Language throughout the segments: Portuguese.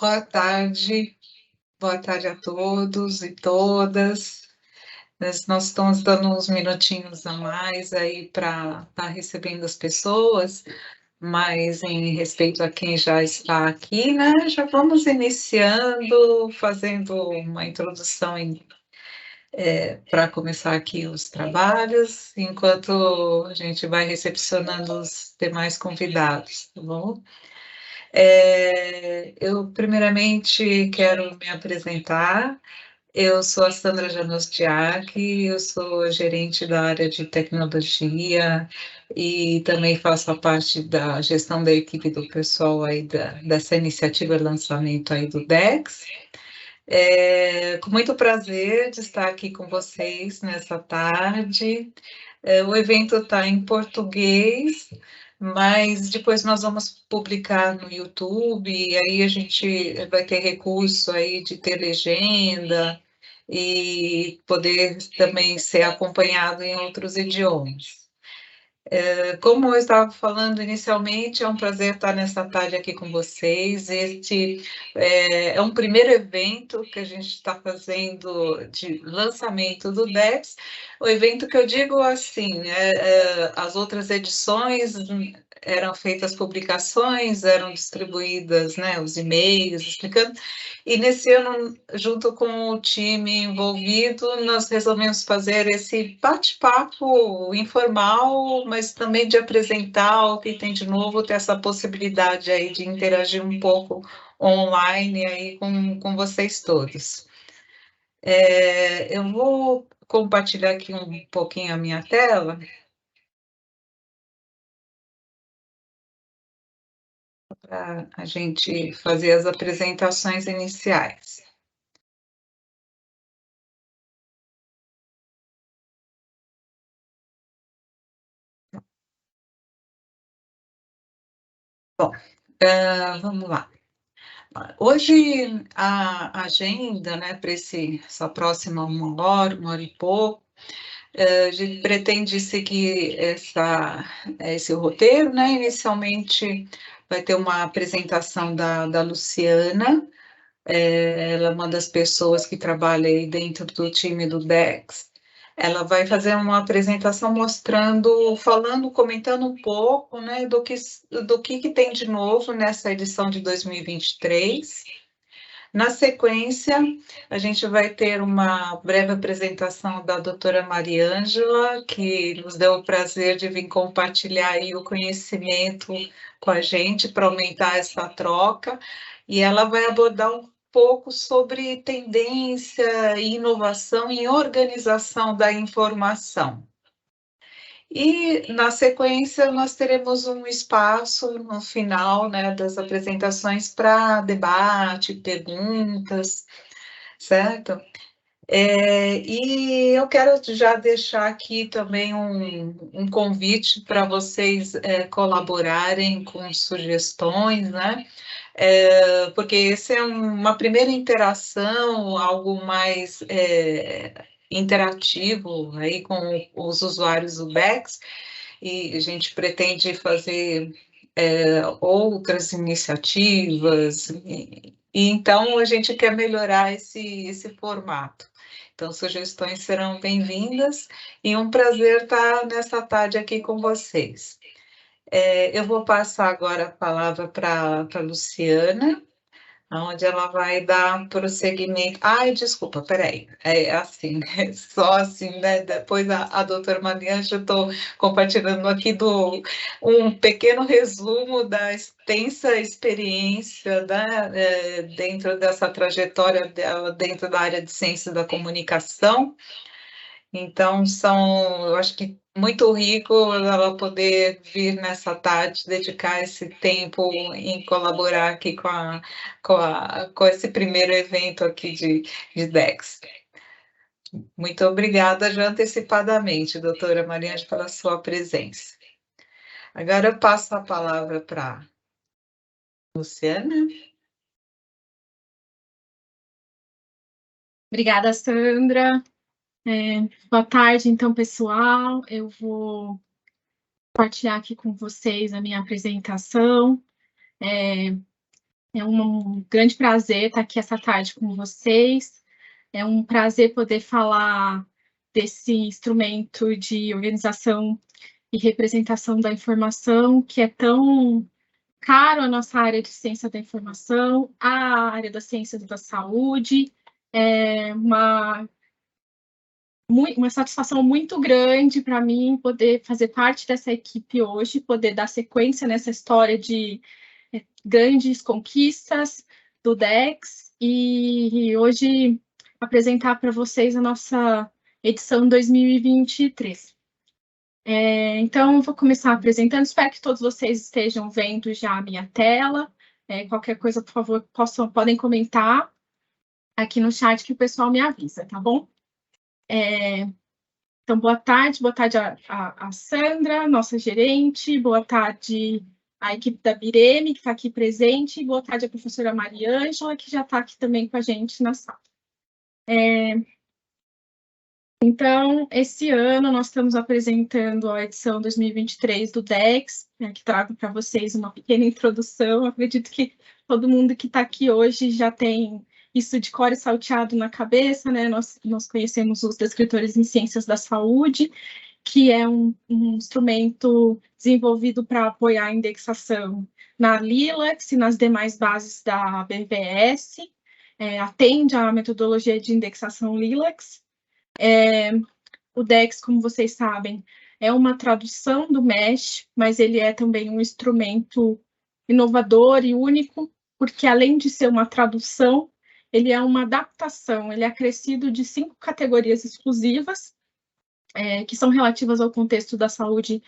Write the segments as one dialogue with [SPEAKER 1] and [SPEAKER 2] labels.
[SPEAKER 1] Boa tarde a todos e todas. Nós estamos dando uns minutinhos a mais aí para estar recebendo as pessoas, mas em respeito a quem já está aqui, né? Já vamos iniciando, fazendo uma introdução para começar aqui os trabalhos, enquanto a gente vai recepcionando os demais convidados, tá bom? Eu, primeiramente, quero me apresentar. Eu sou a Sandra Janostiak, eu sou gerente da área de tecnologia e também faço a parte da gestão da equipe do pessoal aí dessa iniciativa de lançamento aí do DEX. Com muito prazer de estar aqui com vocês nessa tarde. O evento está em português, mas depois nós vamos publicar no YouTube, e aí a gente vai ter recurso aí de ter legenda e poder também ser acompanhado em outros idiomas. Como eu estava falando inicialmente, é um prazer estar nessa tarde aqui com vocês. Este é um primeiro evento que a gente está fazendo de lançamento do DEPS. O evento que eu digo assim, as outras edições eram feitas publicações, eram distribuídas, né, os e-mails explicando. E nesse ano, junto com o time envolvido, nós resolvemos fazer esse bate-papo informal, mas também de apresentar o que tem de novo, ter essa possibilidade aí de interagir um pouco online aí com vocês todos. Eu vou compartilhar aqui um pouquinho a minha tela para a gente fazer as apresentações iniciais. Bom, vamos lá. Hoje a agenda, né, para essa próxima uma hora e pouco, a gente pretende seguir esse roteiro, né? Inicialmente vai ter uma apresentação da Luciana, ela é uma das pessoas que trabalha aí dentro do time do DEX. Ela vai fazer uma apresentação mostrando, falando, comentando um pouco, né, do que tem de novo nessa edição de 2023. Na sequência, a gente vai ter uma breve apresentação da doutora Mariângela, que nos deu o prazer de vir compartilhar aí o conhecimento com a gente para aumentar essa troca, e ela vai abordar um pouco sobre tendência e inovação em organização da informação. E, na sequência, nós teremos um espaço no final, né, das apresentações para debate, perguntas, certo? E eu quero já deixar aqui também um convite para vocês colaborarem com sugestões, né? Porque esse é uma primeira interação, algo mais interativo aí com os usuários do Bex, e a gente pretende fazer outras iniciativas, e então a gente quer melhorar esse formato. Então, sugestões serão bem-vindas e um prazer estar nessa tarde aqui com vocês. Eu vou passar agora a palavra para a Luciana, onde ela vai dar prosseguimento. Ai, desculpa, peraí. É assim, só assim, né? Depois a doutora Mariana, eu estou compartilhando aqui um pequeno resumo da extensa experiência, né, dentro dessa trajetória dela, dentro da área de ciência da comunicação. Então, eu acho que muito rico ela poder vir nessa tarde, dedicar esse tempo em colaborar aqui com esse primeiro evento aqui de DEX. Muito obrigada já antecipadamente, doutora Mariana, pela sua presença. Agora eu passo a palavra para a Luciana.
[SPEAKER 2] Obrigada, Sandra. Boa tarde, então, pessoal. Eu vou compartilhar aqui com vocês a minha apresentação. É um grande prazer estar aqui essa tarde com vocês. É um prazer poder falar desse instrumento de organização e representação da informação, que é tão caro à nossa área de ciência da informação, à área da ciência da saúde. É uma satisfação muito grande para mim poder fazer parte dessa equipe hoje, poder dar sequência nessa história de grandes conquistas do DEX e hoje apresentar para vocês a nossa edição 2023. Então, eu vou começar apresentando. Espero que todos vocês estejam vendo já a minha tela. Qualquer coisa, por favor, podem comentar aqui no chat que o pessoal me avisa, tá bom? Então, boa tarde a Sandra, nossa gerente, boa tarde à equipe da Bireme, que está aqui presente, e boa tarde à professora Mariângela, que já está aqui também com a gente na sala. Então, esse ano nós estamos apresentando a edição 2023 do DEX, que trago para vocês uma pequena introdução. Eu acredito que todo mundo que está aqui hoje já tem isso de cor e salteado na cabeça, né? Nós conhecemos os descritores em ciências da saúde, que é um instrumento desenvolvido para apoiar a indexação na LILACS e nas demais bases da BVS, atende à metodologia de indexação LILACS. O DEX, como vocês sabem, é uma tradução do MESH, mas ele é também um instrumento inovador e único, porque além de ser uma tradução, ele é uma adaptação, ele é acrescido de 5 categorias exclusivas, que são relativas ao contexto da saúde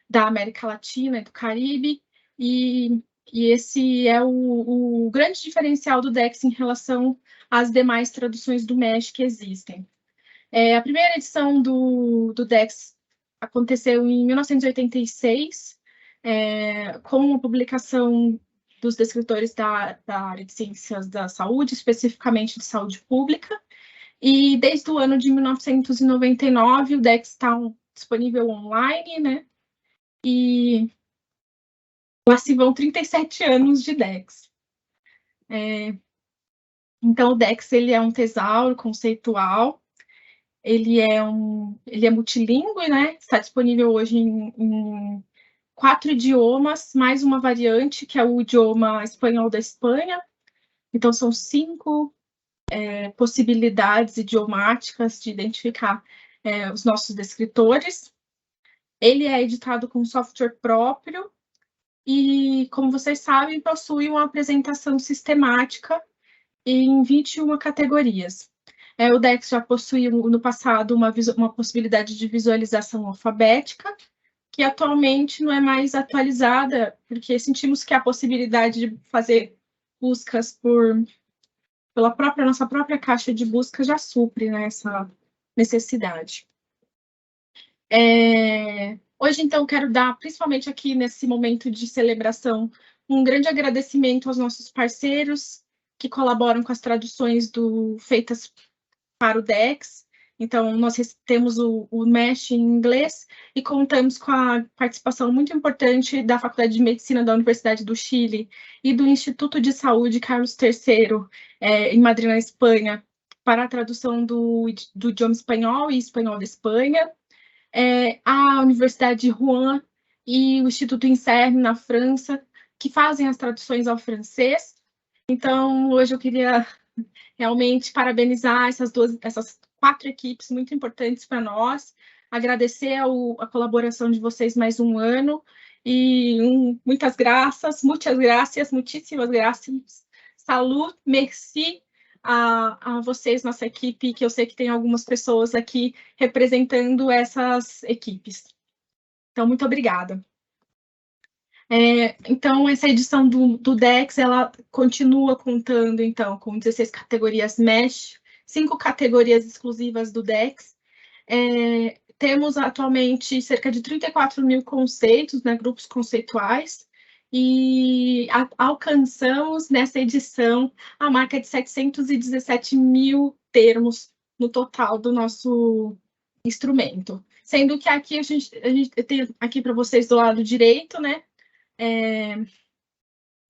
[SPEAKER 2] da América Latina e do Caribe, e esse é o grande diferencial do DEX em relação às demais traduções do MESH que existem. A primeira edição do DEX aconteceu em 1986, com a publicação dos descritores da área de ciências da saúde, especificamente de saúde pública, e desde o ano de 1999 o DEX está disponível online, né? E lá se vão 37 anos de DEX. Então, o DEX ele é um tesouro conceitual, ele é multilingüe, né? Está disponível hoje em 4 idiomas, mais uma variante, que é o idioma espanhol da Espanha. Então, são 5 possibilidades idiomáticas de identificar os nossos descritores. Ele é editado com software próprio e, como vocês sabem, possui uma apresentação sistemática em 21 categorias. O DEX já possuía, no passado, uma possibilidade de visualização alfabética, que atualmente não é mais atualizada, porque sentimos que a possibilidade de fazer buscas pela nossa própria caixa de busca já supre, né, essa necessidade. Hoje, então, quero dar, principalmente aqui nesse momento de celebração, um grande agradecimento aos nossos parceiros que colaboram com as traduções feitas para o DEX. Então, nós temos o MESH em inglês e contamos com a participação muito importante da Faculdade de Medicina da Universidade do Chile e do Instituto de Saúde Carlos III, em Madrid, na Espanha, para a tradução do idioma espanhol e espanhol da Espanha. A Universidade de Rouen e o Instituto INSERM, na França, que fazem as traduções ao francês. Então, hoje eu queria realmente parabenizar essas 4 equipes muito importantes para nós, agradecer a colaboração de vocês mais um ano e muitas graças, muitíssimas graças, salut, merci a vocês, nossa equipe, que eu sei que tem algumas pessoas aqui representando essas equipes. Então, muito obrigada. Então, essa edição do DEX, ela continua contando, então, com 16 categorias MESH, 5 categorias exclusivas do DEX. Temos, atualmente, cerca de 34 mil conceitos, né, grupos conceituais, e alcançamos, nessa edição, a marca de 717 mil termos no total do nosso instrumento. Sendo que aqui a gente tem aqui para vocês do lado direito, né,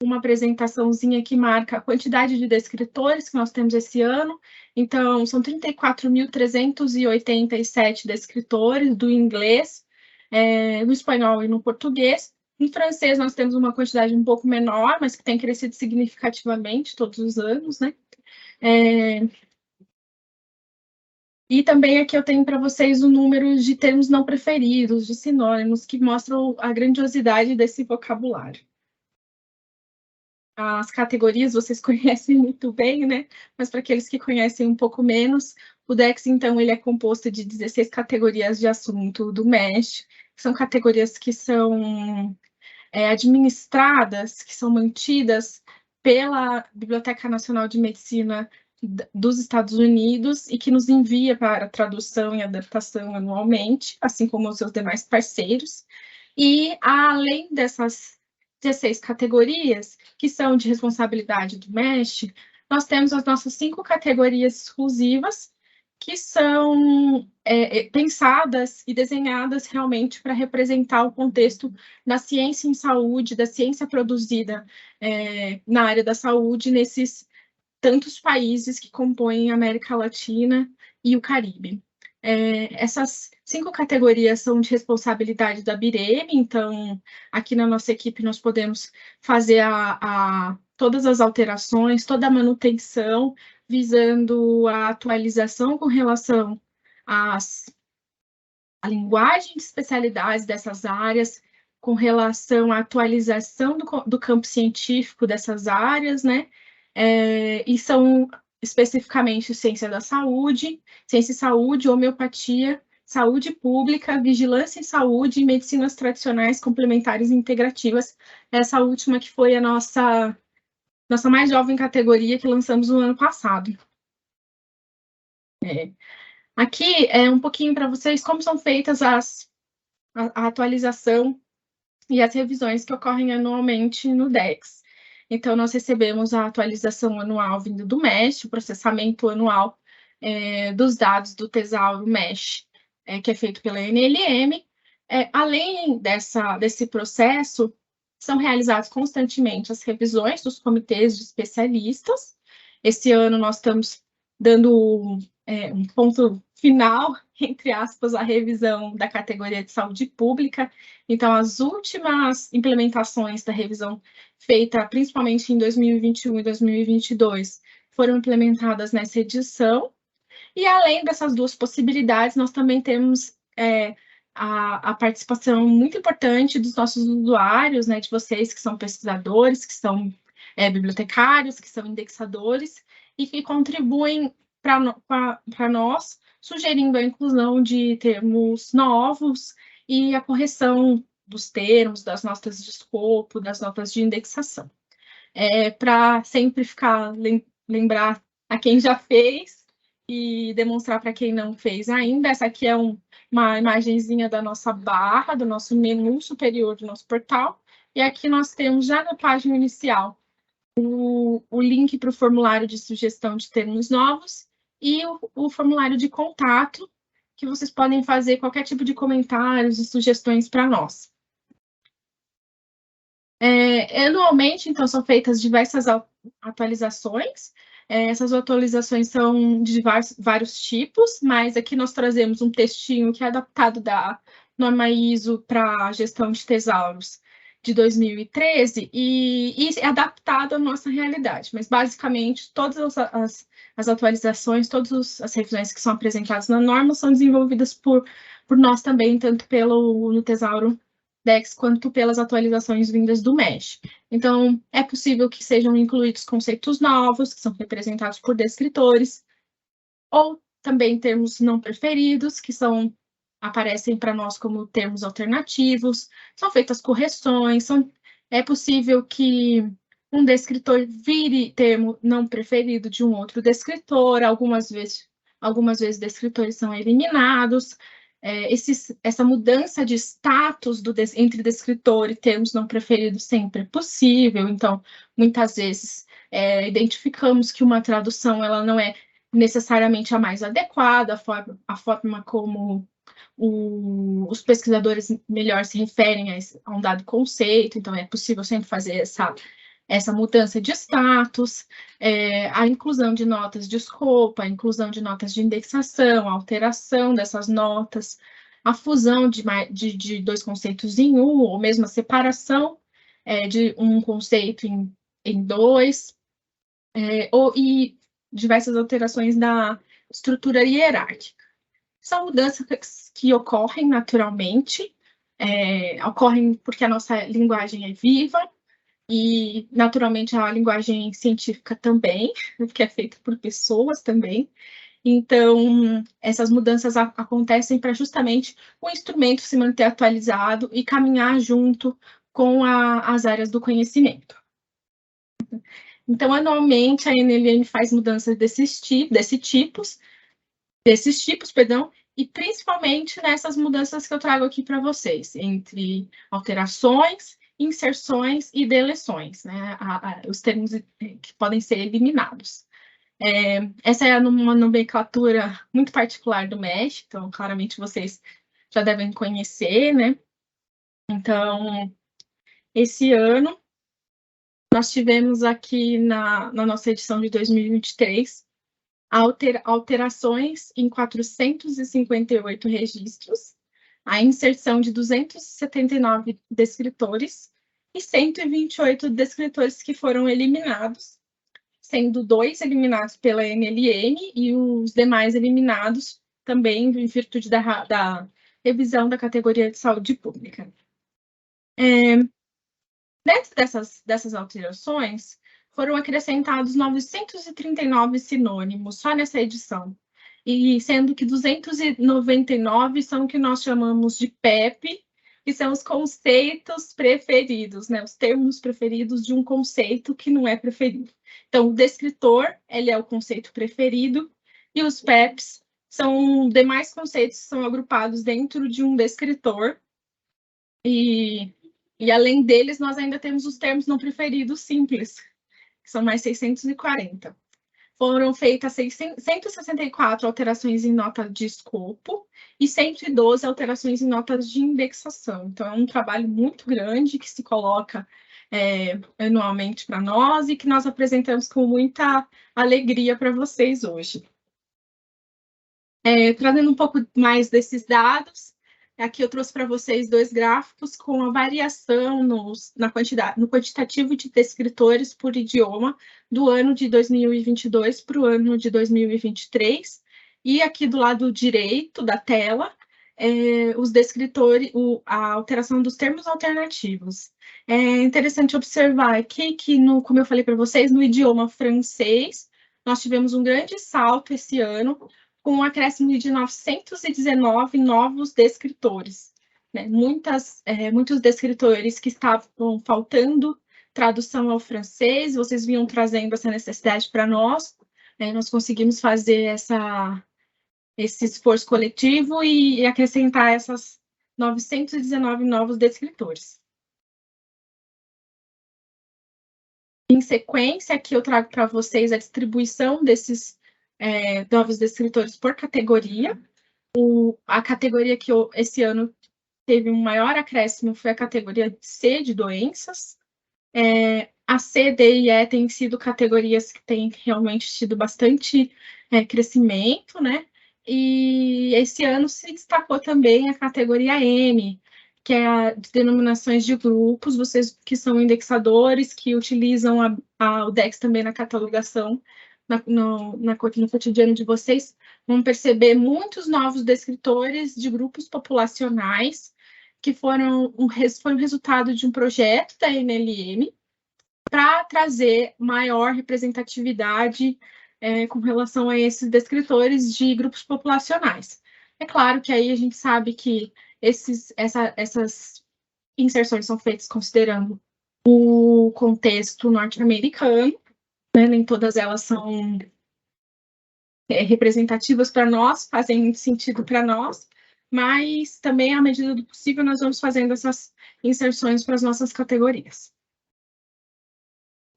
[SPEAKER 2] uma apresentaçãozinha que marca a quantidade de descritores que nós temos esse ano. Então, são 34.387 descritores do inglês, no espanhol e no português. Em francês, nós temos uma quantidade um pouco menor, mas que tem crescido significativamente todos os anos, né? E também aqui eu tenho para vocês o número de termos não preferidos, de sinônimos, que mostram a grandiosidade desse vocabulário. As categorias vocês conhecem muito bem, né? Mas para aqueles que conhecem um pouco menos, o DEX, então, ele é composto de 16 categorias de assunto do MESH, que são categorias que são administradas, que são mantidas pela Biblioteca Nacional de Medicina dos Estados Unidos e que nos envia para tradução e adaptação anualmente, assim como os seus demais parceiros. E, além dessas 16 categorias, que são de responsabilidade do MESH, nós temos as nossas 5 categorias exclusivas, que são pensadas e desenhadas realmente para representar o contexto da ciência em saúde, da ciência produzida na área da saúde, nesses tantos países que compõem a América Latina e o Caribe. Essas 5 categorias são de responsabilidade da BIREME, então, aqui na nossa equipe, nós podemos fazer todas as alterações, toda a manutenção, visando a atualização com relação à linguagem de especialidades dessas áreas, com relação à atualização do campo científico dessas áreas, né? E são especificamente ciência da saúde, ciência e saúde, homeopatia, saúde pública, vigilância em saúde e medicinas tradicionais, complementares e integrativas. Essa última que foi a nossa mais jovem categoria que lançamos no ano passado. Aqui é um pouquinho para vocês como são feitas a atualização e as revisões que ocorrem anualmente no DEX. Então, nós recebemos a atualização anual vindo do MESH, o processamento anual dos dados do Tesouro MESH, que é feito pela NLM. Além desse processo, são realizadas constantemente as revisões dos comitês de especialistas. Esse ano nós estamos dando um ponto final, entre aspas, a revisão da categoria de saúde pública. Então, as últimas implementações da revisão feita principalmente em 2021 e 2022 foram implementadas nessa edição. E, além dessas duas possibilidades, nós também temos a participação muito importante dos nossos usuários, né, de vocês que são pesquisadores, que são bibliotecários, que são indexadores, e que contribuem para nós, sugerindo a inclusão de termos novos e a correção dos termos, das notas de escopo, das notas de indexação. Para sempre lembrar a quem já fez e demonstrar para quem não fez ainda. Essa aqui é uma imagenzinha da nossa barra, do nosso menu superior do nosso portal. E aqui nós temos, já na página inicial, o link para o formulário de sugestão de termos novos e o formulário de contato, que vocês podem fazer qualquer tipo de comentários e sugestões para nós. Anualmente, então, são feitas diversas atualizações. Essas atualizações são de vários tipos, mas aqui nós trazemos um textinho que é adaptado da norma ISO para a gestão de tesouros de 2013 e é adaptado à nossa realidade. Mas, basicamente, todas as atualizações, todas as revisões que são apresentadas na norma são desenvolvidas por nós também, tanto no Tesouro DEX quanto pelas atualizações vindas do MESH. Então, é possível que sejam incluídos conceitos novos, que são representados por descritores, ou também termos não preferidos, que aparecem para nós como termos alternativos, são feitas correções, é possível que um descritor vire termo não preferido de um outro descritor, algumas vezes descritores são eliminados. Essa mudança de status entre descritor e termos não preferidos sempre é possível, então, muitas vezes, identificamos que uma tradução ela não é necessariamente a mais adequada, a forma como os pesquisadores melhor se referem a um dado conceito, então é possível sempre fazer essa mudança de status, a inclusão de notas de escopo, a inclusão de notas de indexação, a alteração dessas notas, a fusão de dois conceitos em um, ou mesmo a separação de um conceito em dois, e diversas alterações da estrutura hierárquica. São mudanças que ocorrem naturalmente, ocorrem porque a nossa linguagem é viva, e, naturalmente, a linguagem científica também, que é feita por pessoas também. Então, essas mudanças acontecem para justamente o instrumento se manter atualizado e caminhar junto com as áreas do conhecimento. Então, anualmente, a NLM faz mudanças desses tipos, e principalmente nessas mudanças que eu trago aqui para vocês, entre alterações, inserções e deleções, né? Os termos que podem ser eliminados. Essa é uma nomenclatura muito particular do MESH, então claramente vocês já devem conhecer, né? Então, esse ano, nós tivemos aqui na nossa edição de 2023 alterações em 458 registros, a inserção de 279 descritores e 128 descritores que foram eliminados, sendo 2 eliminados pela NLM e os demais eliminados também em virtude da revisão da categoria de saúde pública. Dentro dessas alterações, foram acrescentados 939 sinônimos só nessa edição, e sendo que 299 são o que nós chamamos de PEP, que são os conceitos preferidos, né? Os termos preferidos de um conceito que não é preferido. Então, o descritor, ele é o conceito preferido, e os PEPs são demais conceitos que são agrupados dentro de um descritor, e além deles, nós ainda temos os termos não preferidos simples, que são mais 640. Foram feitas 164 alterações em nota de escopo e 112 alterações em notas de indexação. Então, é um trabalho muito grande que se coloca anualmente para nós e que nós apresentamos com muita alegria para vocês hoje. Trazendo um pouco mais desses dados, aqui eu trouxe para vocês 2 gráficos com a variação no quantitativo de descritores por idioma do ano de 2022 para o ano de 2023. E aqui do lado direito da tela, os descritores, a alteração dos termos alternativos. É interessante observar aqui que, como eu falei para vocês, no idioma francês, nós tivemos um grande salto esse ano, com um acréscimo de 919 novos descritores, né? Muitos descritores que estavam faltando tradução ao francês, vocês vinham trazendo essa necessidade para nós, né? Nós conseguimos fazer esse esforço coletivo e acrescentar essas 919 novos descritores. Em sequência, aqui eu trago para vocês a distribuição desses novos descritores por categoria. A categoria que esse ano teve um maior acréscimo foi a categoria C, de doenças. A C, D e E têm sido categorias que têm realmente tido bastante crescimento, né? E esse ano se destacou também a categoria M, que é a de denominações de grupos, vocês que são indexadores, que utilizam o DEX também na catalogação, no cotidiano de vocês, vão perceber muitos novos descritores de grupos populacionais que foram resultado de um projeto da NLM para trazer maior representatividade com relação a esses descritores de grupos populacionais. É claro que aí a gente sabe que essas inserções são feitas considerando o contexto norte-americano, né? Nem todas elas são representativas para nós, fazem sentido para nós, mas também, à medida do possível, nós vamos fazendo essas inserções para as nossas categorias.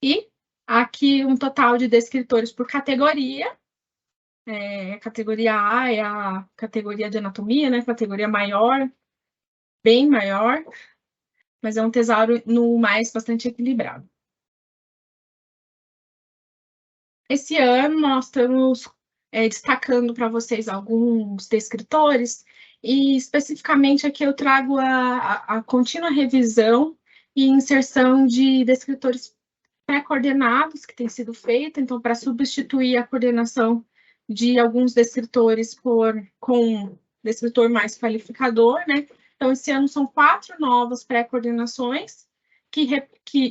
[SPEAKER 2] E aqui um total de descritores por categoria. A categoria A é a categoria de anatomia, né? Categoria maior, bem maior, mas é um tesouro no mais bastante equilibrado. Esse ano nós estamos destacando para vocês alguns descritores, e especificamente aqui eu trago a contínua revisão e inserção de descritores pré-coordenados que tem sido feita, então, para substituir a coordenação de alguns descritores com descritor mais qualificador, né? Então, esse ano são 4 novas pré-coordenações,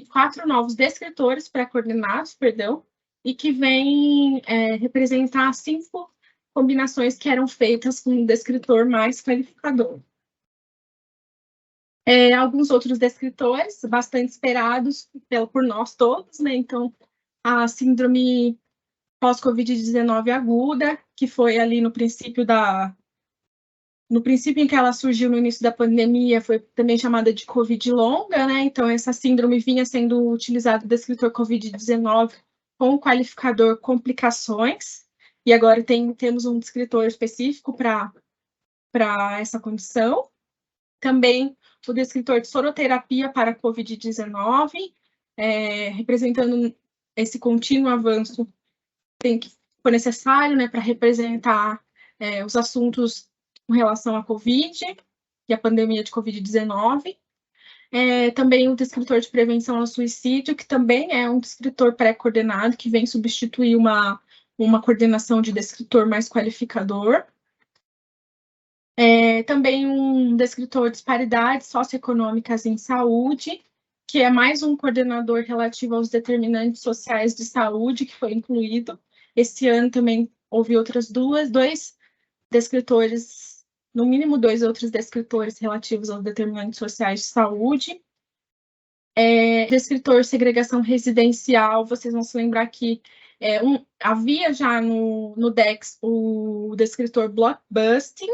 [SPEAKER 2] quatro novos descritores pré-coordenados, perdão, e que vêm representar 5 combinações que eram feitas com um descritor mais qualificador. Alguns outros descritores, bastante esperados por nós todos, né? Então, a síndrome pós-Covid-19 aguda, que foi ali no princípio em que ela surgiu no início da pandemia, foi também chamada de Covid longa, né? Então, essa síndrome vinha sendo utilizada o descritor Covid-19 com o qualificador complicações, e agora temos um descritor específico para essa condição. Também o descritor de soroterapia para Covid-19, representando esse contínuo avanço que for necessário, né, para representar os assuntos com relação à Covid e a pandemia de Covid-19. Também o descritor de prevenção ao suicídio, que também é um descritor pré-coordenado, que vem substituir uma coordenação de descritor mais qualificador. Também um descritor de disparidades socioeconômicas em saúde, que é mais um coordenador relativo aos determinantes sociais de saúde, que foi incluído. Esse ano também houve dois descritores, no mínimo 2 outros descritores relativos aos determinantes sociais de saúde. Descritor segregação residencial, vocês vão se lembrar que havia já no DEX o descritor blockbusting.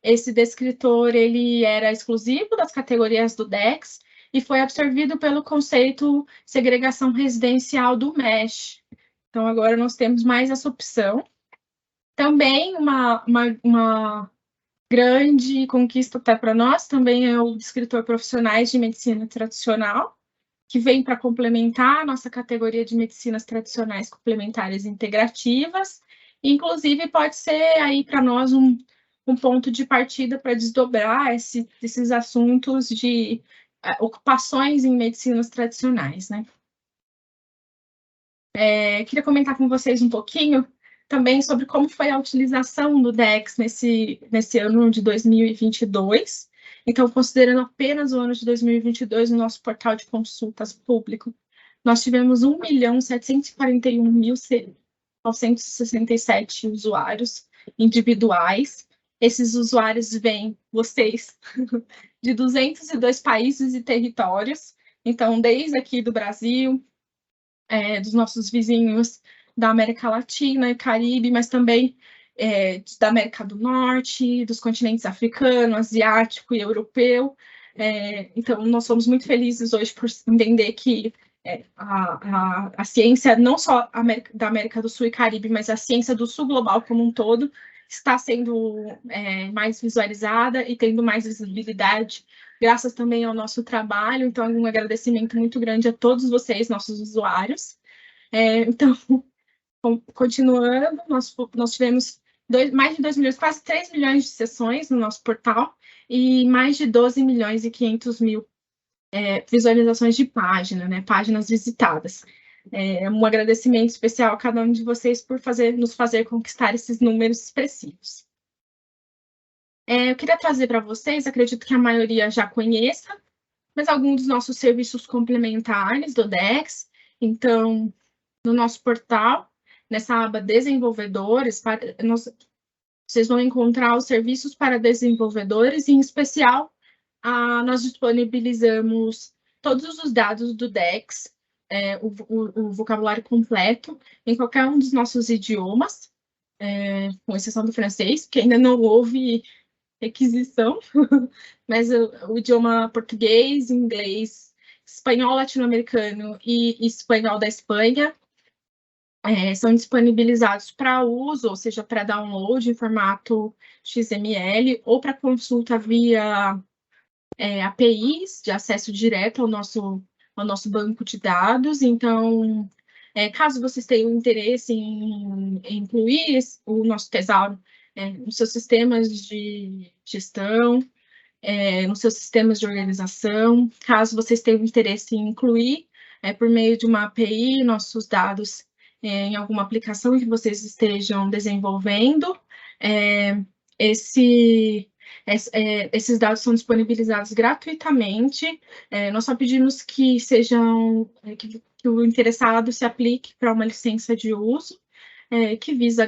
[SPEAKER 2] Esse descritor ele era exclusivo das categorias do DEX e foi absorvido pelo conceito segregação residencial do MESH. Então, agora nós temos mais essa opção. Também uma grande conquista até para nós também é o descritor profissionais de medicina tradicional, que vem para complementar a nossa categoria de medicinas tradicionais complementares integrativas. Inclusive, pode ser aí para nós um ponto de partida para desdobrar esses assuntos de ocupações em medicinas tradicionais, né? Queria comentar com vocês um pouquinho também sobre como foi a utilização do DEX nesse ano de 2022. Então, considerando apenas o ano de 2022 no nosso portal de consultas público, nós tivemos 1.741.967 usuários individuais. Esses usuários vêm, vocês, de 202 países e territórios. Então, desde aqui do Brasil, dos nossos vizinhos da América Latina e Caribe, mas também da América do Norte, dos continentes africano, asiático e europeu. Então, nós somos muito felizes hoje por entender que a ciência, não só da América do Sul e Caribe, mas a ciência do Sul global como um todo, está sendo mais visualizada e tendo mais visibilidade, graças também ao nosso trabalho. Então, um agradecimento muito grande a todos vocês, nossos usuários. Então, continuando, nós tivemos mais de 2 milhões, quase 3 milhões de sessões no nosso portal e mais de 12 milhões e 500 mil visualizações de página, né, páginas visitadas. Um agradecimento especial a cada um de vocês por nos fazer conquistar esses números expressivos. Eu queria trazer para vocês, acredito que a maioria já conheça, mas alguns dos nossos serviços complementares do DEX. Então, no nosso portal, nessa aba Desenvolvedores, vocês vão encontrar os serviços para desenvolvedores, e, em especial, nós disponibilizamos todos os dados do DEX, o vocabulário completo, em qualquer um dos nossos idiomas, com exceção do francês, que ainda não houve requisição, mas o idioma português, inglês, espanhol latino-americano e espanhol da Espanha são disponibilizados para uso, ou seja, para download em formato XML ou para consulta via APIs de acesso direto ao nosso banco de dados. Então, Caso vocês tenham interesse em incluir o nosso tesouro nos seus sistemas de gestão, nos seus sistemas de organização, caso vocês tenham interesse em incluir, por meio de uma API, nossos dados em alguma aplicação que vocês estejam desenvolvendo, esses dados são disponibilizados gratuitamente. Nós só pedimos que que o interessado se aplique para uma licença de uso, que visa a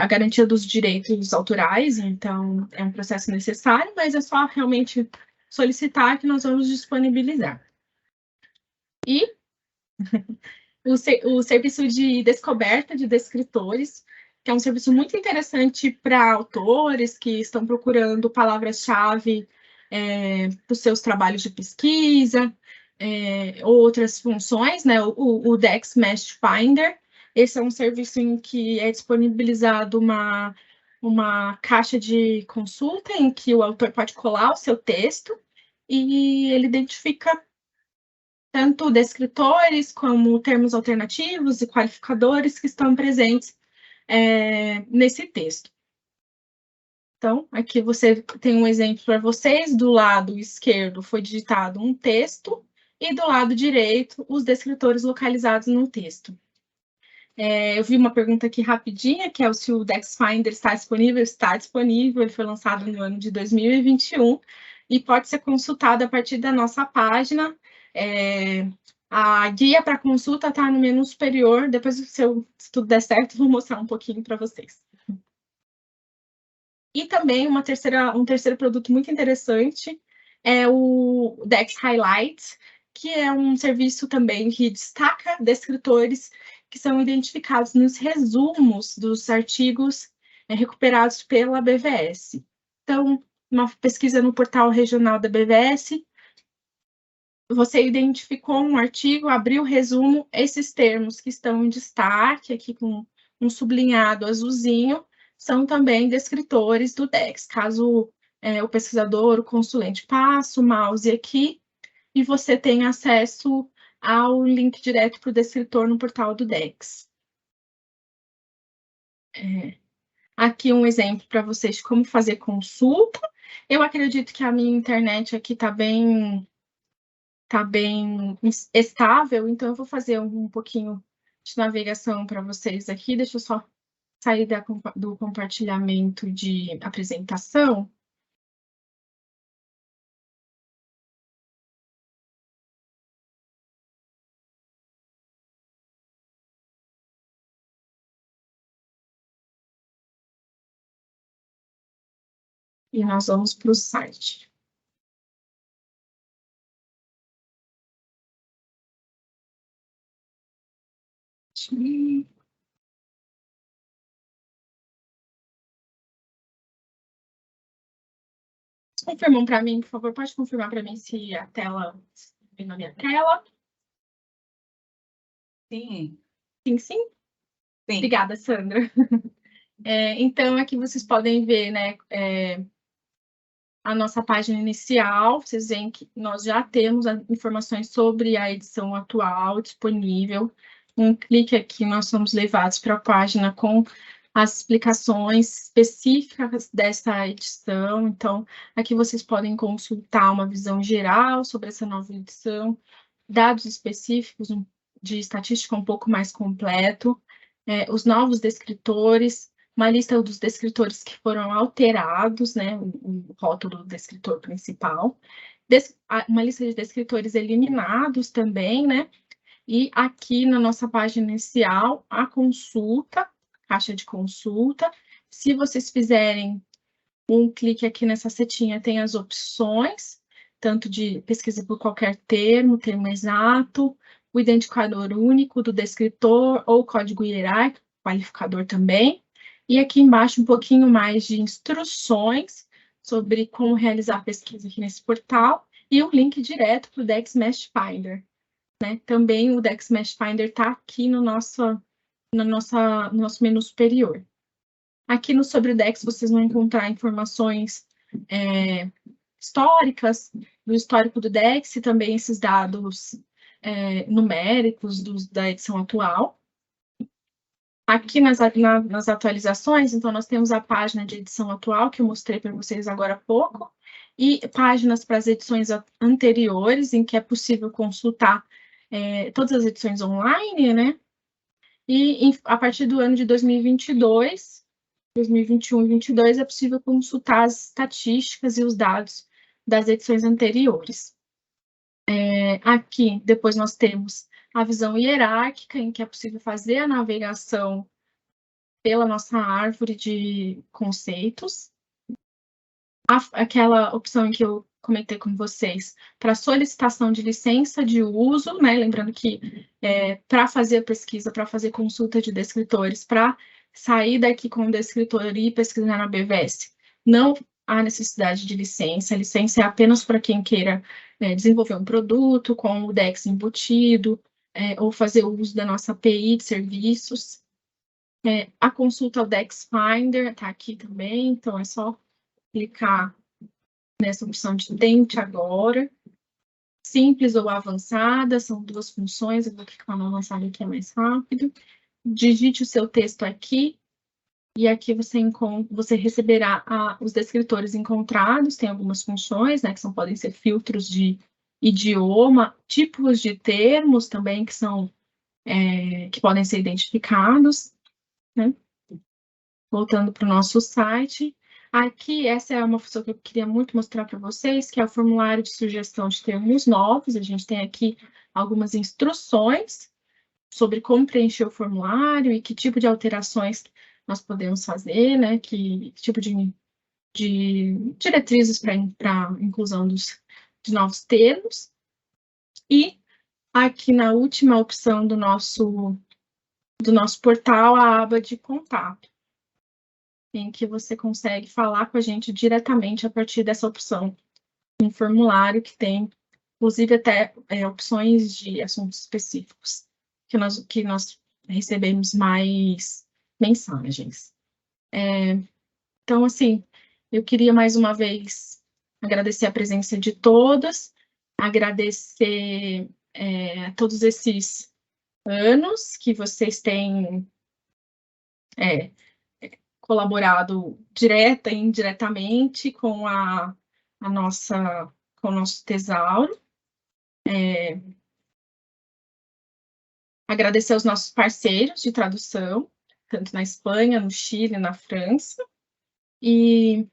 [SPEAKER 2] garantia dos direitos autorais. Então, é um processo necessário, mas é só realmente solicitar que nós vamos disponibilizar. E o serviço de descoberta de descritores, que é um serviço muito interessante para autores que estão procurando palavras-chave para os seus trabalhos de pesquisa, outras funções, né? O Dex Mesh Finder. Esse é um serviço em que é disponibilizado uma caixa de consulta em que o autor pode colar o seu texto e ele identifica tanto descritores como termos alternativos e qualificadores que estão presentes nesse texto. Então, aqui você tem um exemplo para vocês. Do lado esquerdo foi digitado um texto e do lado direito os descritores localizados no texto. Eu vi uma pergunta aqui rapidinha, que é se o Dex Finder está disponível. Está disponível, ele foi lançado no ano de 2021 e pode ser consultado a partir da nossa página. A guia para consulta está no menu superior. Depois, se tudo der certo, vou mostrar um pouquinho para vocês. E também um terceiro produto muito interessante é o Dex Highlights, que é um serviço também que destaca descritores que são identificados nos resumos dos artigos recuperados pela BVS. Então, uma pesquisa no portal regional da BVS, você identificou um artigo, abriu o resumo, esses termos que estão em destaque, aqui com um sublinhado azulzinho, são também descritores do Dex. Caso o pesquisador, o consulente, passe o mouse aqui e você tem acesso ao link direto para o descritor no portal do Dex. Aqui um exemplo para vocês de como fazer consulta. Eu acredito que a minha internet aqui está bem estável, então eu vou fazer um pouquinho de navegação para vocês aqui. Deixa eu só sair do compartilhamento de apresentação. E nós vamos para o site. Confirmam para mim, por favor, pode confirmar para mim se a tela vem na minha tela.
[SPEAKER 1] Sim.
[SPEAKER 2] Sim, sim?
[SPEAKER 1] Sim.
[SPEAKER 2] Obrigada, Sandra. Então, aqui vocês podem ver, né, a nossa página inicial. Vocês veem que nós já temos informações sobre a edição atual disponível. Um clique aqui, nós somos levados para a página com as explicações específicas dessa edição. Então, aqui vocês podem consultar uma visão geral sobre essa nova edição, dados específicos de estatística um pouco mais completo, os novos descritores, uma lista dos descritores que foram alterados, né, o rótulo do descritor principal, uma lista de descritores eliminados também, né, e aqui na nossa página inicial, a consulta, caixa de consulta. Se vocês fizerem um clique aqui nessa setinha, tem as opções, tanto de pesquisa por qualquer termo exato, o identificador único do descritor ou código hierárquico, qualificador também. E aqui embaixo um pouquinho mais de instruções sobre como realizar a pesquisa aqui nesse portal e o link direto para o Dex Mesh Finder. Né? Também o Dex Mesh Finder está aqui no nosso menu superior. Aqui no Sobre o Dex vocês vão encontrar informações históricas, do histórico do Dex, e também esses dados numéricos da edição atual. Aqui nas atualizações, então, nós temos a página de edição atual, que eu mostrei para vocês agora há pouco, e páginas para as edições anteriores, em que é possível consultar todas as edições online, né? E a partir do ano de 2022, 2021 e 2022, é possível consultar as estatísticas e os dados das edições anteriores. Aqui, depois nós temos a visão hierárquica, em que é possível fazer a navegação pela nossa árvore de conceitos. Aquela opção em que eu comentei com vocês, para solicitação de licença de uso, né? Lembrando que para fazer a pesquisa, para fazer consulta de descritores, para sair daqui com o descritor e pesquisar na BVS, não há necessidade de licença. A licença é apenas para quem queira desenvolver um produto com o DEX embutido, ou fazer uso da nossa API de serviços. A consulta ao DEX Finder está aqui também, então é só clicar nessa opção de tente agora. Simples ou avançada, são duas funções, eu vou clicar no avançado que é mais rápido. Digite o seu texto aqui, e aqui você receberá os descritores encontrados, tem algumas funções, né, podem ser filtros de idioma, tipos de termos também que podem ser identificados, né? Voltando para o nosso site. Aqui, essa é uma função que eu queria muito mostrar para vocês, que é o formulário de sugestão de termos novos. A gente tem aqui algumas instruções sobre como preencher o formulário e que tipo de alterações nós podemos fazer, né? Que tipo de diretrizes para inclusão de novos termos. E aqui na última opção do nosso portal, a aba de contato, em que você consegue falar com a gente diretamente a partir dessa opção. Um formulário que tem, inclusive, até opções de assuntos específicos, que nós recebemos mais mensagens. Então, assim, eu queria mais uma vez agradecer a presença de todas, agradecer todos esses anos que vocês têm colaborado direta e indiretamente com com o nosso tesauro. Agradecer aos nossos parceiros de tradução, tanto na Espanha, no Chile, na França, e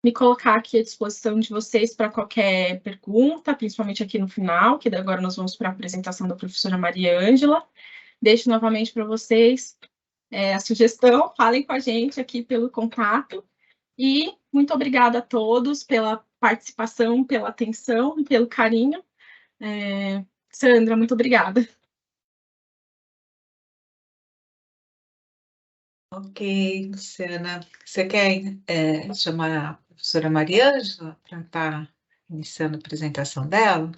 [SPEAKER 2] me colocar aqui à disposição de vocês para qualquer pergunta, principalmente aqui no final, que agora nós vamos para a apresentação da professora Maria Ângela. Deixo novamente para vocês a sugestão, falem com a gente aqui pelo contato. E muito obrigada a todos pela participação, pela atenção e pelo carinho. Sandra, muito obrigada.
[SPEAKER 1] Ok, Luciana. Você quer chamar a professora Maria Ângela para estar iniciando a apresentação dela?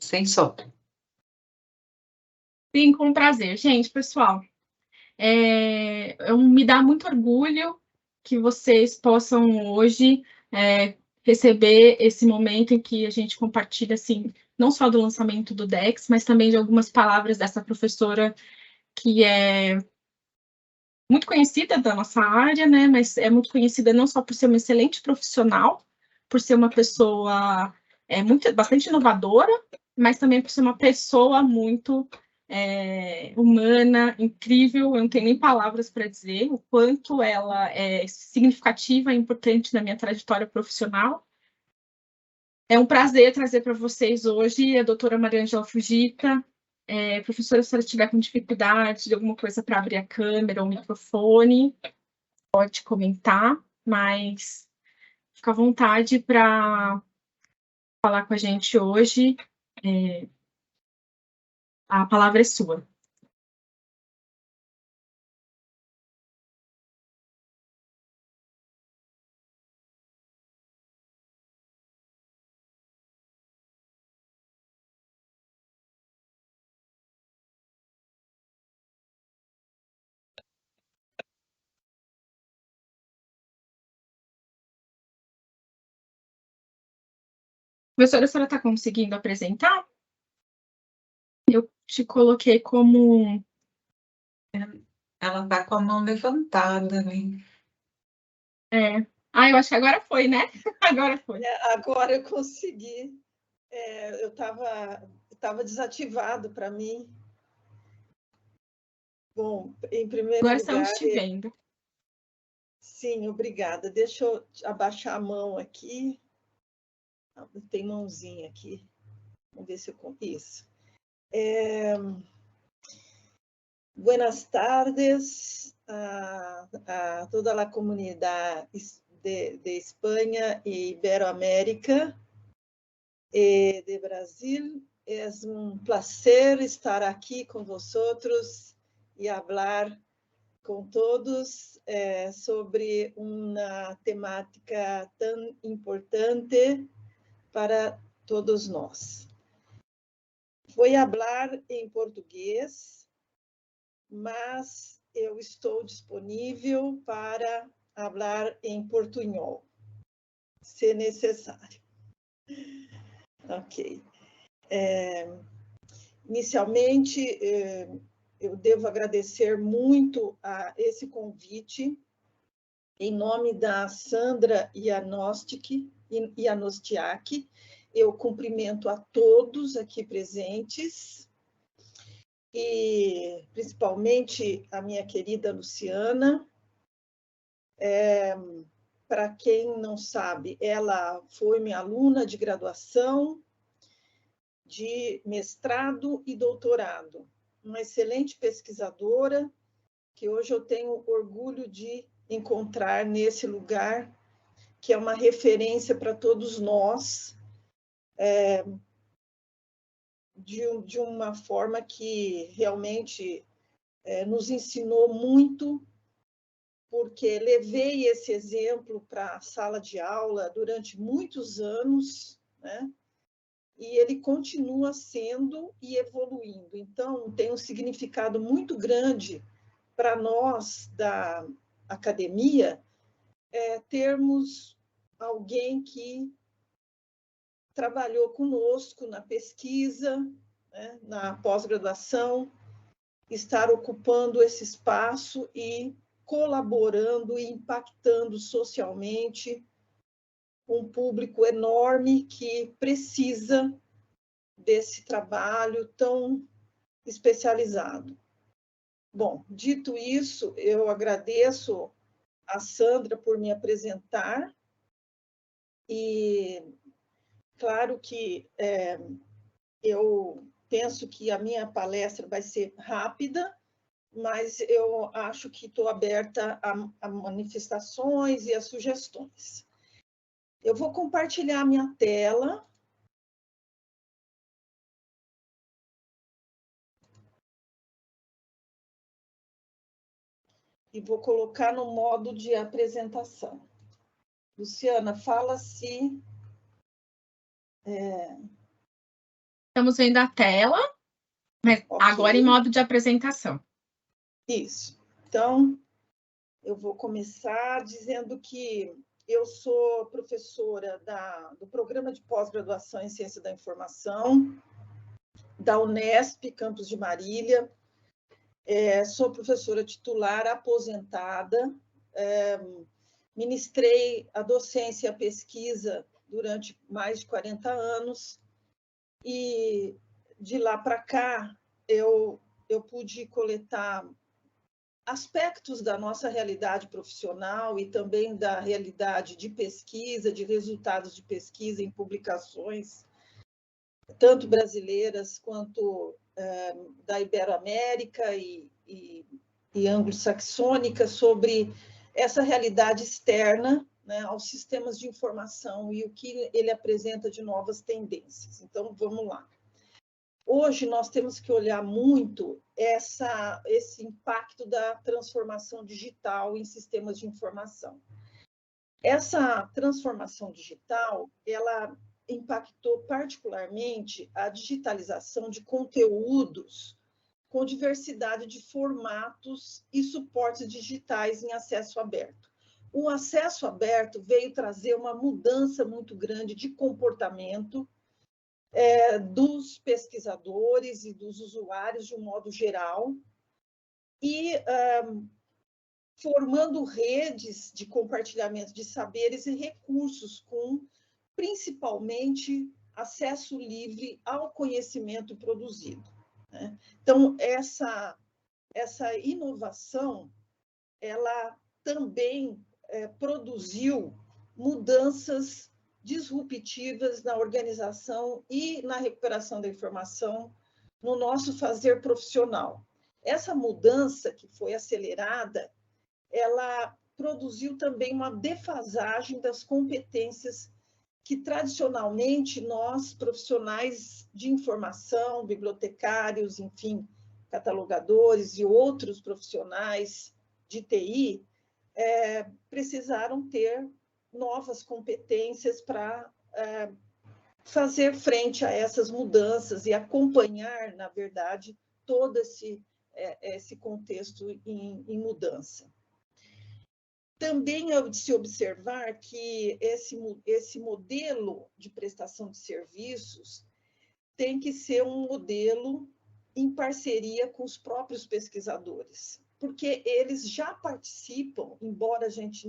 [SPEAKER 1] Sem som.
[SPEAKER 2] Sim, com prazer. Gente, pessoal, me dá muito orgulho que vocês possam hoje receber esse momento em que a gente compartilha, assim, não só do lançamento do DEX, mas também de algumas palavras dessa professora que é muito conhecida da nossa área, né? Mas é muito conhecida não só por ser uma excelente profissional, por ser uma pessoa bastante inovadora, mas também por ser uma pessoa muito humana, incrível. Eu não tenho nem palavras para dizer o quanto ela é significativa e importante na minha trajetória profissional. É um prazer trazer para vocês hoje a doutora Maria Ângela Fujita. Professora, se ela estiver com dificuldade de alguma coisa para abrir a câmera ou o microfone, pode comentar, mas fica à vontade para falar com a gente hoje. A palavra é sua. Professora, a senhora está conseguindo apresentar? Eu te coloquei como...
[SPEAKER 1] Ela está com a mão levantada, né?
[SPEAKER 2] Eu acho que agora foi, né? Agora foi.
[SPEAKER 3] Agora eu consegui. Eu estava desativado para mim. Bom, em primeiro
[SPEAKER 2] Agora
[SPEAKER 3] lugar...
[SPEAKER 2] estamos te vendo.
[SPEAKER 3] Sim, obrigada. Deixa eu abaixar a mão aqui. Tem mãozinha aqui. Vamos ver se eu... Isso. Buenas tardes a toda a comunidade de Espanha e Iberoamérica e de Brasil. É placer estar aqui com vosotros e falar com todos sobre uma temática tão importante para todos nós. Vou falar em português, mas eu estou disponível para falar em portunhol, se necessário. Ok. Inicialmente, eu devo agradecer muito a esse convite, em nome da Sandra Janostiak. Eu cumprimento a todos aqui presentes, e principalmente a minha querida Luciana. Para quem não sabe, ela foi minha aluna de graduação, de mestrado e doutorado. Uma excelente pesquisadora, que hoje eu tenho orgulho de encontrar nesse lugar, que é uma referência para todos nós, de uma forma que realmente nos ensinou muito, porque levei esse exemplo para a sala de aula durante muitos anos, né? E ele continua sendo e evoluindo. Então, tem um significado muito grande para nós da academia, termos alguém que trabalhou conosco na pesquisa, né, na pós-graduação, estar ocupando esse espaço e colaborando e impactando socialmente um público enorme que precisa desse trabalho tão especializado. Bom, dito isso, eu agradeço a Sandra por me apresentar, e claro que eu penso que a minha palestra vai ser rápida, mas eu acho que estou aberta a manifestações e a sugestões. Eu vou compartilhar minha tela. E vou colocar no modo de apresentação. Luciana, fala se...
[SPEAKER 2] Estamos vendo a tela, mas
[SPEAKER 3] Okay.
[SPEAKER 2] Agora em modo de apresentação.
[SPEAKER 3] Isso. Então, eu vou começar dizendo que eu sou professora do Programa de Pós-Graduação em Ciência da Informação, da Unesp, Campus de Marília. Sou professora titular aposentada, ministrei a docência e a pesquisa durante mais de 40 anos, e de lá para cá eu pude coletar aspectos da nossa realidade profissional e também da realidade de pesquisa, de resultados de pesquisa em publicações, tanto brasileiras quanto da Iberoamérica e anglo-saxônica, sobre essa realidade externa, né, aos sistemas de informação e o que ele apresenta de novas tendências. Então, vamos lá. Hoje, nós temos que olhar muito esse impacto da transformação digital em sistemas de informação. Essa transformação digital, ela impactou particularmente a digitalização de conteúdos com diversidade de formatos e suportes digitais em acesso aberto. o acesso aberto veio trazer uma mudança muito grande de comportamento dos pesquisadores e dos usuários de um modo geral, e formando redes de compartilhamento de saberes e recursos, com principalmente acesso livre ao conhecimento produzido, né? Então, essa inovação, ela também produziu mudanças disruptivas na organização e na recuperação da informação no nosso fazer profissional. Essa mudança que foi acelerada, ela produziu também uma defasagem das competências que, tradicionalmente, nós, profissionais de informação, bibliotecários, enfim, catalogadores e outros profissionais de TI, precisaram ter novas competências para fazer frente a essas mudanças e acompanhar, na verdade, todo esse contexto em mudança. Também é de se observar que esse modelo de prestação de serviços tem que ser um modelo em parceria com os próprios pesquisadores, porque eles já participam, embora a gente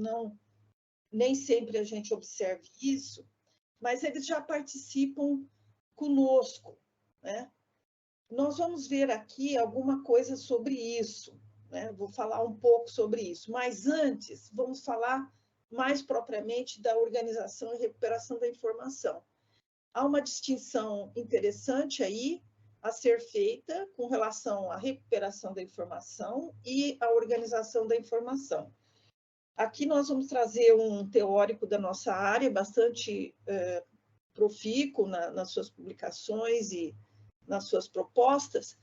[SPEAKER 3] nem sempre a gente observe isso, mas eles já participam conosco, né? Nós vamos ver aqui alguma coisa sobre isso, né? Vou falar um pouco sobre isso, mas antes vamos falar mais propriamente da organização e recuperação da informação. Há uma distinção interessante aí a ser feita com relação à recuperação da informação e à organização da informação. Aqui nós vamos trazer um teórico da nossa área, bastante profícuo nas suas publicações e nas suas propostas,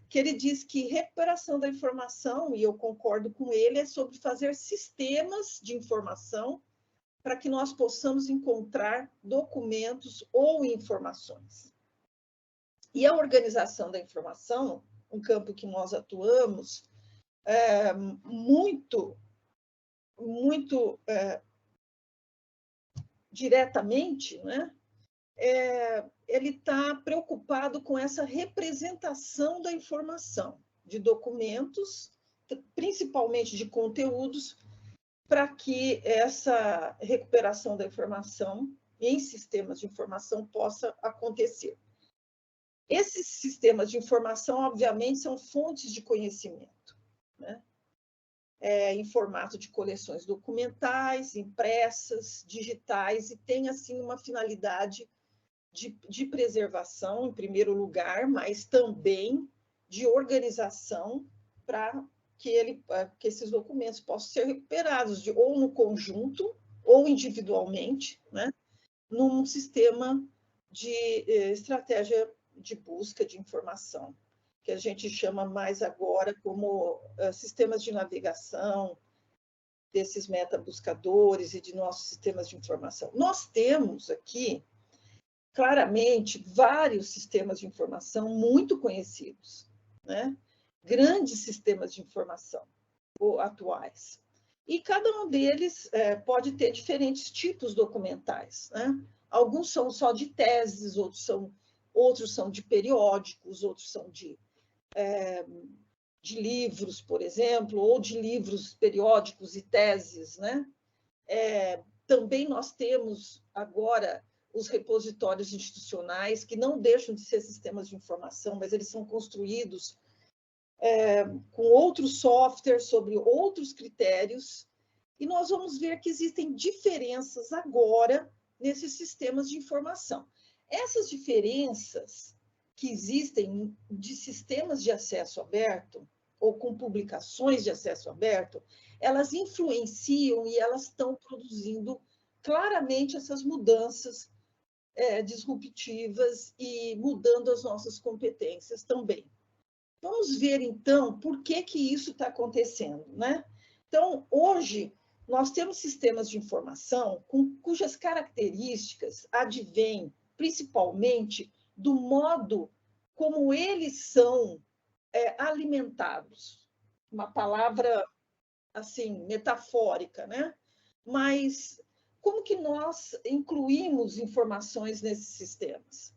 [SPEAKER 3] que ele diz que recuperação da informação, e eu concordo com ele, é sobre fazer sistemas de informação para que nós possamos encontrar documentos ou informações. E a organização da informação, um campo que nós atuamos muito diretamente, né? Ele está preocupado com essa representação da informação, de documentos, principalmente de conteúdos, para que essa recuperação da informação em sistemas de informação possa acontecer. Esses sistemas de informação, obviamente, são fontes de conhecimento, né? Em formato de coleções documentais, impressas, digitais, e tem, assim, uma finalidade de preservação, em primeiro lugar, mas também de organização para que esses documentos possam ser recuperados, ou no conjunto, ou individualmente, né? Num sistema de estratégia de busca de informação, que a gente chama mais agora como sistemas de navegação, desses metabuscadores e de nossos sistemas de informação. Nós temos aqui, claramente, vários sistemas de informação muito conhecidos, né? Grandes sistemas de informação atuais. E cada um deles pode ter diferentes tipos documentais, né? Alguns são só de teses, outros são de periódicos, outros são de livros, por exemplo, ou de livros periódicos e teses, né? Também nós temos agora os repositórios institucionais, que não deixam de ser sistemas de informação, mas eles são construídos com outros softwares, sobre outros critérios, e nós vamos ver que existem diferenças agora nesses sistemas de informação. Essas diferenças que existem de sistemas de acesso aberto, ou com publicações de acesso aberto, elas influenciam e elas estão produzindo claramente essas mudanças disruptivas e mudando as nossas competências também. Vamos ver, então, por que isso está acontecendo, né? Então, hoje, nós temos sistemas de informação cujas características advêm, principalmente, do modo como eles são alimentados. Uma palavra, assim, metafórica, né? mas como que nós incluímos informações nesses sistemas?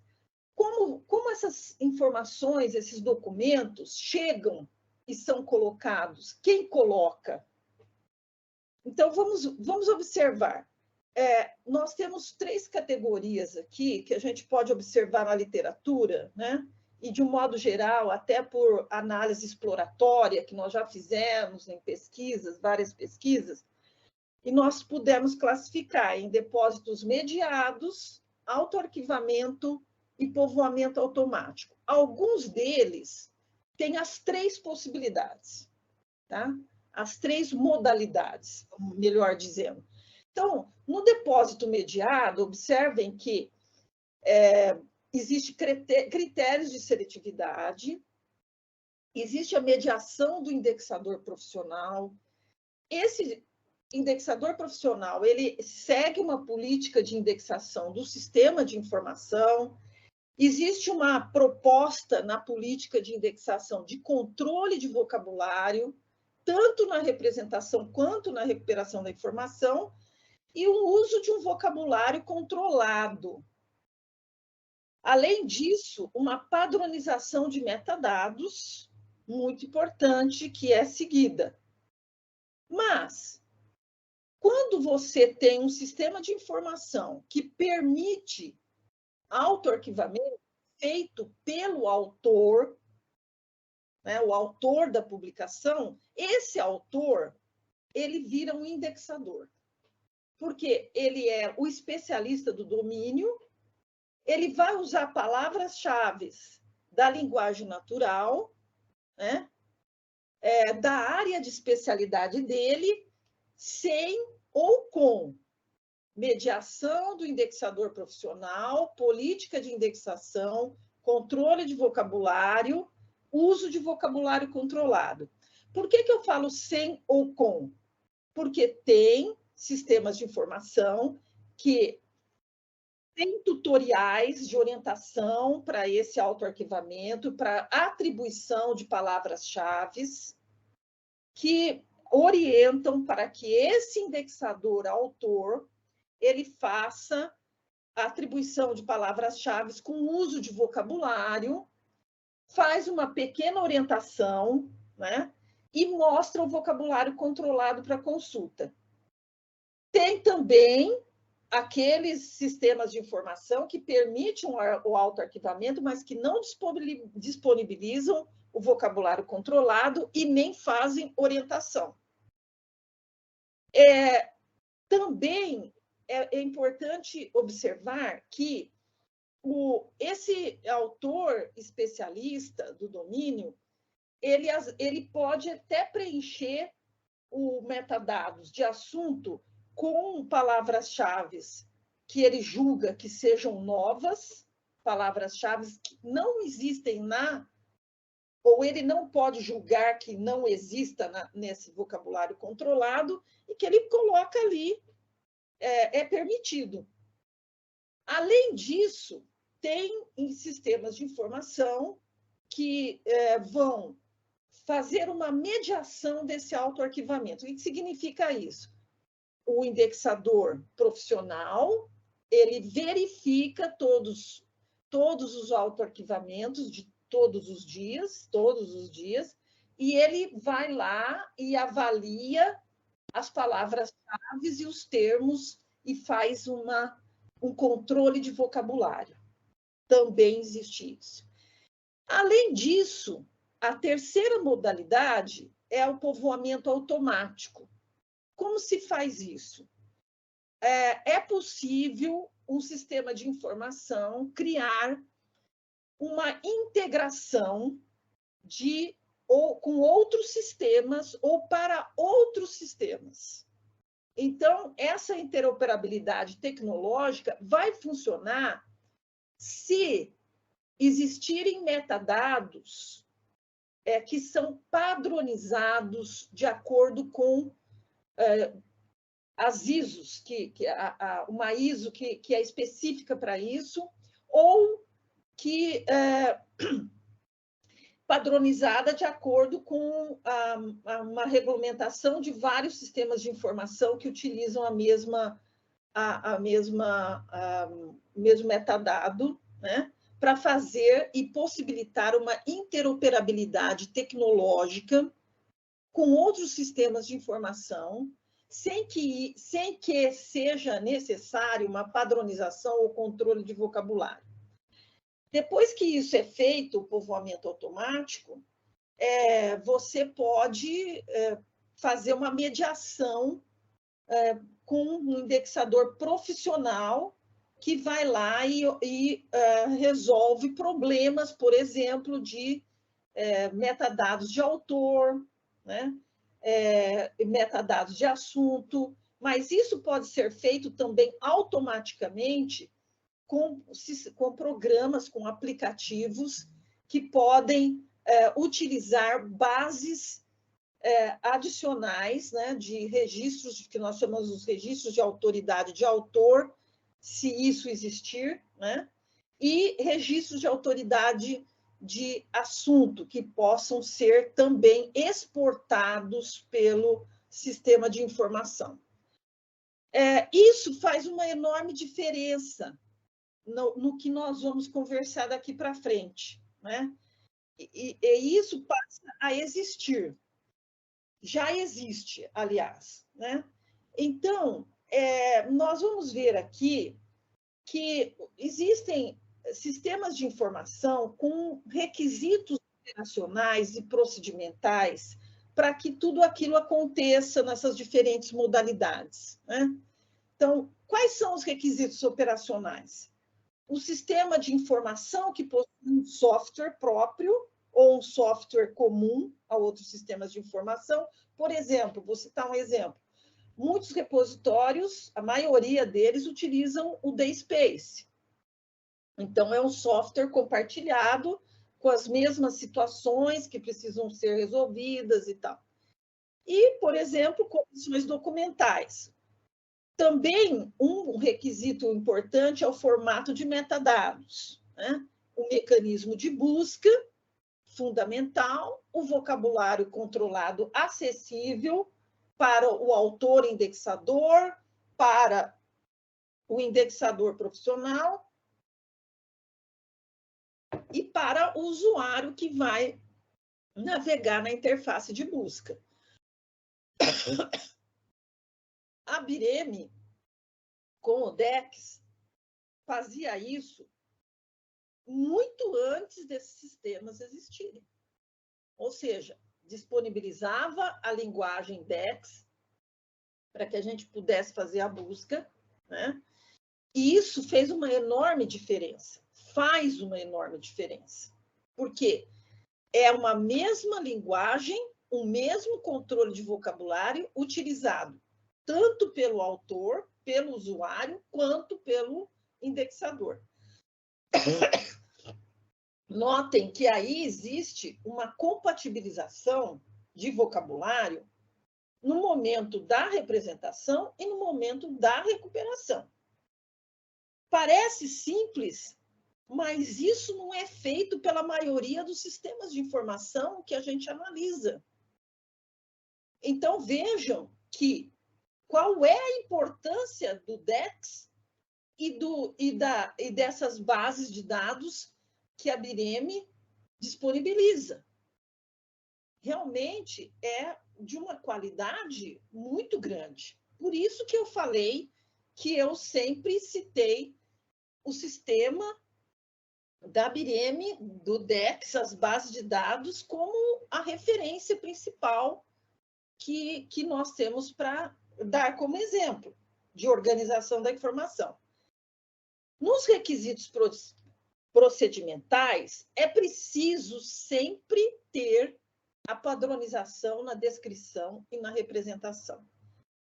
[SPEAKER 3] Como essas informações, esses documentos chegam e são colocados? Quem coloca? Então, vamos observar. Nós temos 3 categorias aqui que a gente pode observar na literatura, né? E, de um modo geral, até por análise exploratória, que nós já fizemos em pesquisas, várias pesquisas, e nós pudemos classificar em depósitos mediados, autoarquivamento e povoamento automático. Alguns deles têm as 3 possibilidades, tá? As 3 modalidades, melhor dizendo. Então, no depósito mediado, observem que existem critérios de seletividade, existe a mediação do indexador profissional. Esse indexador profissional, ele segue uma política de indexação do sistema de informação. Existe uma proposta na política de indexação de controle de vocabulário, tanto na representação quanto na recuperação da informação, e o uso de um vocabulário controlado. Além disso, uma padronização de metadados, muito importante, que é seguida. Mas, quando você tem um sistema de informação que permite autoarquivamento feito pelo autor, né, o autor da publicação, esse autor, ele vira um indexador, porque ele é o especialista do domínio, ele vai usar palavras-chave da linguagem natural, né, da área de especialidade dele, sem ou com mediação do indexador profissional, política de indexação, controle de vocabulário, uso de vocabulário controlado. Por que eu falo sem ou com? Porque tem sistemas de informação que têm tutoriais de orientação para esse autoarquivamento, para atribuição de palavras-chave, que orientam para que esse indexador autor ele faça a atribuição de palavras-chave com uso de vocabulário, faz uma pequena orientação, né, e mostra o vocabulário controlado para consulta. Tem também aqueles sistemas de informação que permitem o autoarquivamento, mas que não disponibilizam o vocabulário controlado e nem fazem orientação. Também é importante observar que esse autor especialista do domínio, ele pode até preencher o metadados de assunto com palavras-chave que ele julga que sejam novas, palavras-chave que não existem ou ele não pode julgar que não exista nesse vocabulário controlado, e que ele coloca ali, é permitido. Além disso, tem sistemas de informação que vão fazer uma mediação desse autoarquivamento. O que significa isso? O indexador profissional, ele verifica todos os autoarquivamentos de todos os dias, e ele vai lá e avalia as palavras-chave e os termos e faz um controle de vocabulário. Também existe isso. Além disso, a terceira modalidade é o povoamento automático. Como se faz isso? É possível um sistema de informação criar uma integração com outros sistemas ou para outros sistemas. Então, essa interoperabilidade tecnológica vai funcionar se existirem metadados que são padronizados de acordo com as ISOs, uma ISO que é específica para isso, ou que padronizada de acordo com uma regulamentação de vários sistemas de informação que utilizam o mesmo metadado, né, para fazer e possibilitar uma interoperabilidade tecnológica com outros sistemas de informação, sem que seja necessário uma padronização ou controle de vocabulário. Depois que isso é feito, o povoamento automático, você pode fazer uma mediação com um indexador profissional que vai lá e resolve problemas, por exemplo, de metadados de autor, né? Metadados de assunto, mas isso pode ser feito também automaticamente com programas, com aplicativos que podem utilizar bases adicionais, né, de registros, que nós chamamos os registros de autoridade de autor, se isso existir, né, e registros de autoridade de assunto, que possam ser também exportados pelo sistema de informação. Isso faz uma enorme diferença no que nós vamos conversar daqui para frente, né? E isso passa a existir. Já existe, aliás, né? Então, nós vamos ver aqui que existem sistemas de informação com requisitos operacionais e procedimentais para que tudo aquilo aconteça nessas diferentes modalidades, né? Então, quais são os requisitos operacionais? O sistema de informação que possui um software próprio ou um software comum a outros sistemas de informação. Por exemplo, vou citar um exemplo. Muitos repositórios, a maioria deles, utilizam o DSpace. Então, é um software compartilhado com as mesmas situações que precisam ser resolvidas e tal. E, por exemplo, comissões documentais. Também um requisito importante é o formato de metadados, né? O mecanismo de busca, fundamental, o vocabulário controlado acessível para o autor indexador, para o indexador profissional e para o usuário que vai navegar na interface de busca. A BIREME, com o DEX, fazia isso muito antes desses sistemas existirem. Ou seja, disponibilizava a linguagem DEX para que a gente pudesse fazer a busca, né? E isso fez uma enorme diferença, faz uma enorme diferença. Por quê? É uma mesma linguagem, o mesmo controle de vocabulário utilizado tanto pelo autor, pelo usuário, quanto pelo indexador. Notem que aí existe uma compatibilização de vocabulário no momento da representação e no momento da recuperação. Parece simples, mas isso não é feito pela maioria dos sistemas de informação que a gente analisa. Então, vejam que qual é a importância do DEX e dessas bases de dados que a BIREME disponibiliza. Realmente é de uma qualidade muito grande. Por isso que eu falei que eu sempre citei o sistema da BIREME, do DEX, as bases de dados, como a referência principal que nós temos para dar como exemplo de organização da informação. Nos requisitos procedimentais, é preciso sempre ter a padronização na descrição e na representação.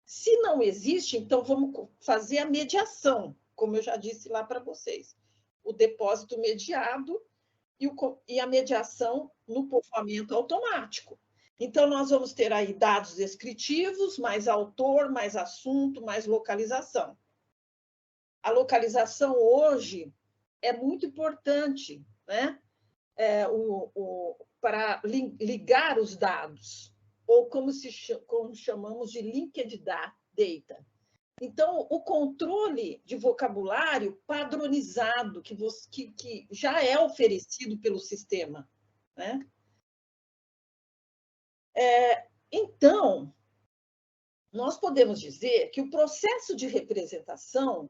[SPEAKER 3] Se não existe, então vamos fazer a mediação, como eu já disse lá para vocês. O depósito mediado e a mediação no povoamento automático. Então, nós vamos ter aí dados descritivos, mais autor, mais assunto, mais localização. A localização hoje é muito importante, né? para ligar os dados, ou como chamamos de linked data. Então, o controle de vocabulário padronizado que já é oferecido pelo sistema, né? Então, nós podemos dizer que o processo de representação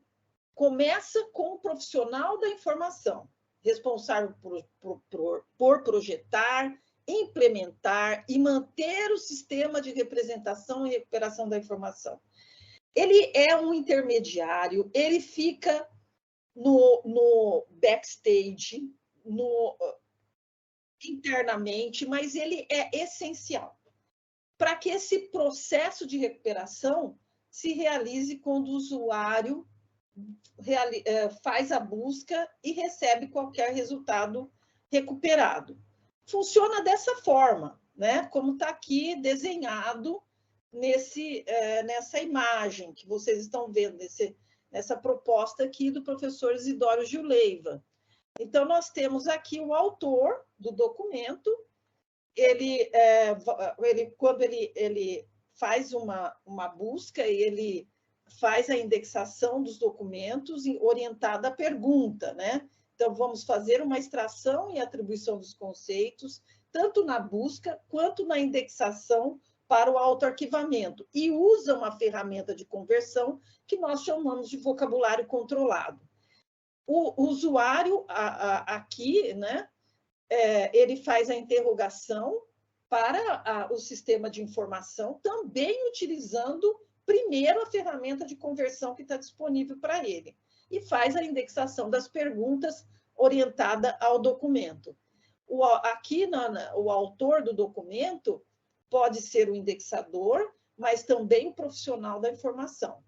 [SPEAKER 3] começa com o profissional da informação, responsável por projetar, implementar e manter o sistema de representação e recuperação da informação. Ele é um intermediário, ele fica no backstage, internamente, mas ele é essencial para que esse processo de recuperação se realize quando o usuário faz a busca e recebe qualquer resultado recuperado. Funciona dessa forma, né? Como está aqui desenhado nessa imagem que vocês estão vendo, nessa proposta aqui do professor Isidoro Gil Leiva. Então, nós temos aqui o autor do documento, quando ele faz uma busca, ele faz a indexação dos documentos orientada à pergunta, né? Então, vamos fazer uma extração e atribuição dos conceitos, tanto na busca quanto na indexação para o autoarquivamento, e usa uma ferramenta de conversão que nós chamamos de vocabulário controlado. O usuário aqui, né, ele faz a interrogação para o sistema de informação, também utilizando primeiro a ferramenta de conversão que está disponível para ele, e faz a indexação das perguntas orientada ao documento. Aqui, o autor do documento pode ser o indexador, mas também o profissional da informação.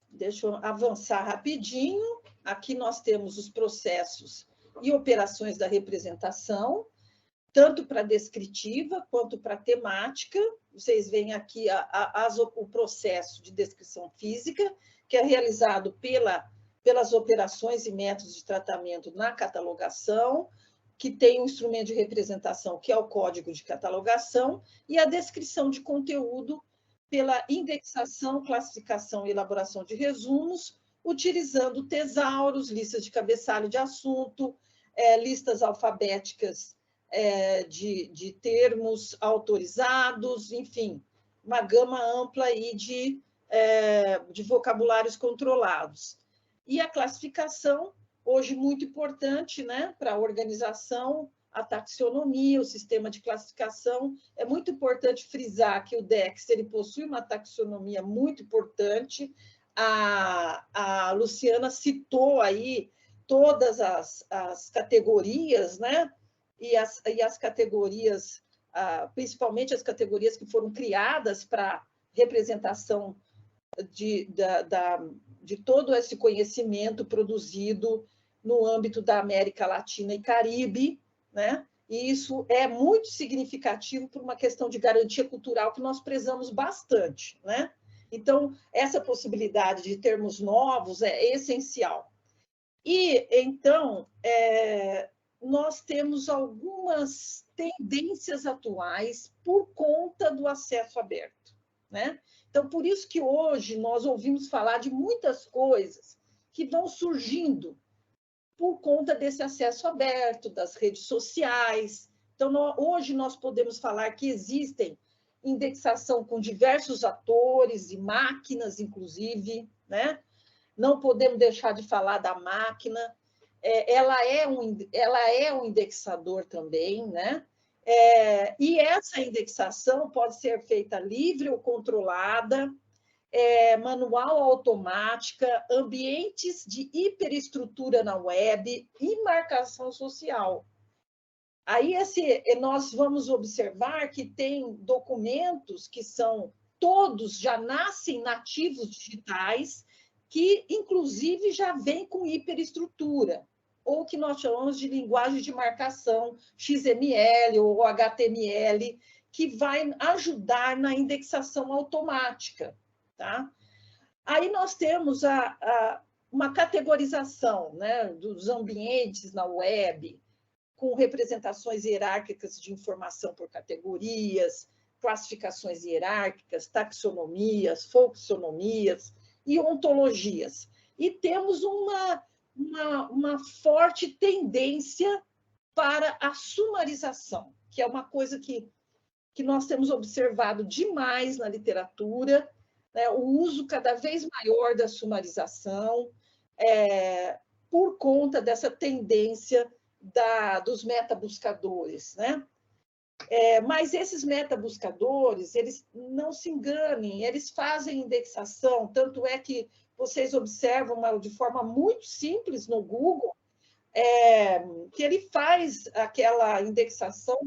[SPEAKER 3] Deixa eu avançar rapidinho. Aqui nós temos os processos e operações da representação, tanto para descritiva quanto para temática. Vocês veem aqui o processo de descrição física, que é realizado pelas operações e métodos de tratamento na catalogação, que tem um instrumento de representação, que é o código de catalogação, e a descrição de conteúdo pela indexação, classificação e elaboração de resumos, utilizando tesauros, listas de cabeçalho de assunto, listas alfabéticas de termos autorizados, enfim, uma gama ampla aí de vocabulários controlados. E a classificação, hoje muito importante, né, para a organização, a taxonomia, o sistema de classificação. É muito importante frisar que o DEX ele possui uma taxonomia muito importante. A Luciana citou aí todas as categorias, né? E as categorias, principalmente as categorias que foram criadas para representação de todo esse conhecimento produzido no âmbito da América Latina e Caribe, né? E isso é muito significativo por uma questão de garantia cultural que nós prezamos bastante, né? Então, essa possibilidade de termos novos é essencial. E, então, nós temos algumas tendências atuais por conta do acesso aberto, né? Então, por isso que hoje nós ouvimos falar de muitas coisas que vão surgindo por conta desse acesso aberto, das redes sociais. Então, hoje nós podemos falar que existem indexação com diversos atores e máquinas, inclusive, né? Não podemos deixar de falar da máquina. Ela é um indexador também, né? E essa indexação pode ser feita livre ou controlada, manual automática, ambientes de hiperestrutura na web e marcação social. Aí nós vamos observar que tem documentos que todos já nascem nativos digitais, que inclusive já vêm com hiperestrutura, ou que nós chamamos de linguagem de marcação, XML ou HTML, que vai ajudar na indexação automática. Tá? Aí nós temos uma categorização, né, dos ambientes na web, com representações hierárquicas de informação por categorias, classificações hierárquicas, taxonomias, folksonomias e ontologias. E temos uma forte tendência para a sumarização, que é uma coisa que nós temos observado demais na literatura, né? O uso cada vez maior da sumarização, por conta dessa tendência dos metabuscadores, né? Mas esses metabuscadores, eles não se enganem, eles fazem indexação, tanto é que vocês observam de forma muito simples no Google, que ele faz aquela indexação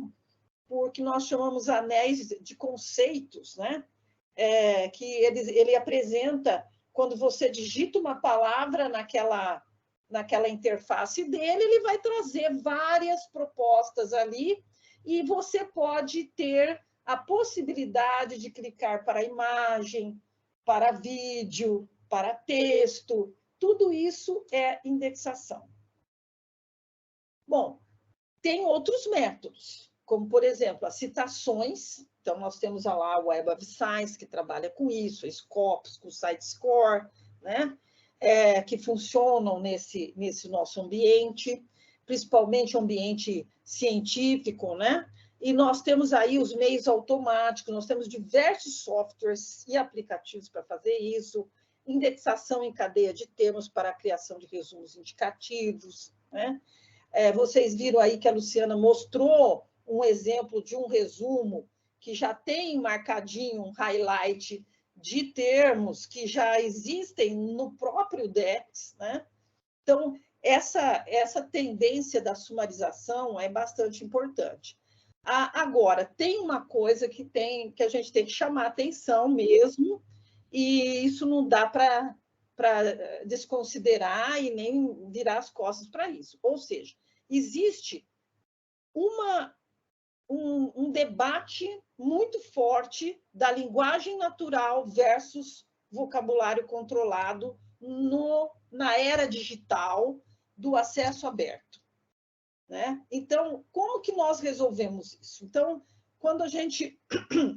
[SPEAKER 3] por que nós chamamos anéis de conceitos, né? Que ele apresenta, quando você digita uma palavra naquela interface dele, ele vai trazer várias propostas ali, e você pode ter a possibilidade de clicar para imagem, para vídeo, para texto, tudo isso é indexação. Bom, tem outros métodos, como, por exemplo, as citações. Então, nós temos lá a Web of Science, que trabalha com isso, a Scopus, com o SiteScore, né? Que funcionam nesse nosso ambiente, principalmente o ambiente científico, né? E nós temos aí os meios automáticos, nós temos diversos softwares e aplicativos para fazer isso, indexação em cadeia de termos para a criação de resumos indicativos, né? Vocês viram aí que a Luciana mostrou um exemplo de um resumo que já tem marcadinho um highlight de termos que já existem no próprio DEX, né? Então, essa tendência da sumarização é bastante importante. Agora, tem uma coisa que a gente tem que chamar atenção mesmo, e isso não dá para desconsiderar e nem virar as costas para isso. Ou seja, existe um debate muito forte da linguagem natural versus vocabulário controlado na era digital do acesso aberto, né? Então, como que nós resolvemos isso? Então, quando a gente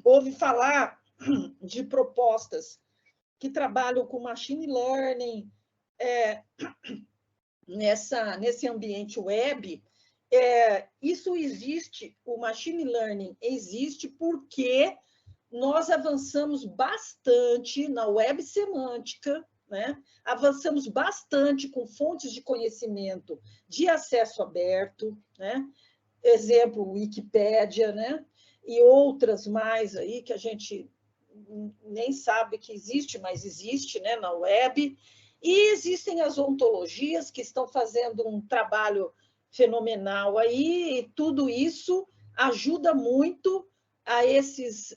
[SPEAKER 3] ouve falar de propostas que trabalham com machine learning nesse ambiente web, isso existe, o machine learning existe porque nós avançamos bastante na web semântica, né? Avançamos bastante com fontes de conhecimento de acesso aberto, né? Exemplo, Wikipédia, né? E outras mais aí que a gente nem sabe que existe, mas existe, né, na web. E existem as ontologias que estão fazendo um trabalho fenomenal aí, e tudo isso ajuda muito a esses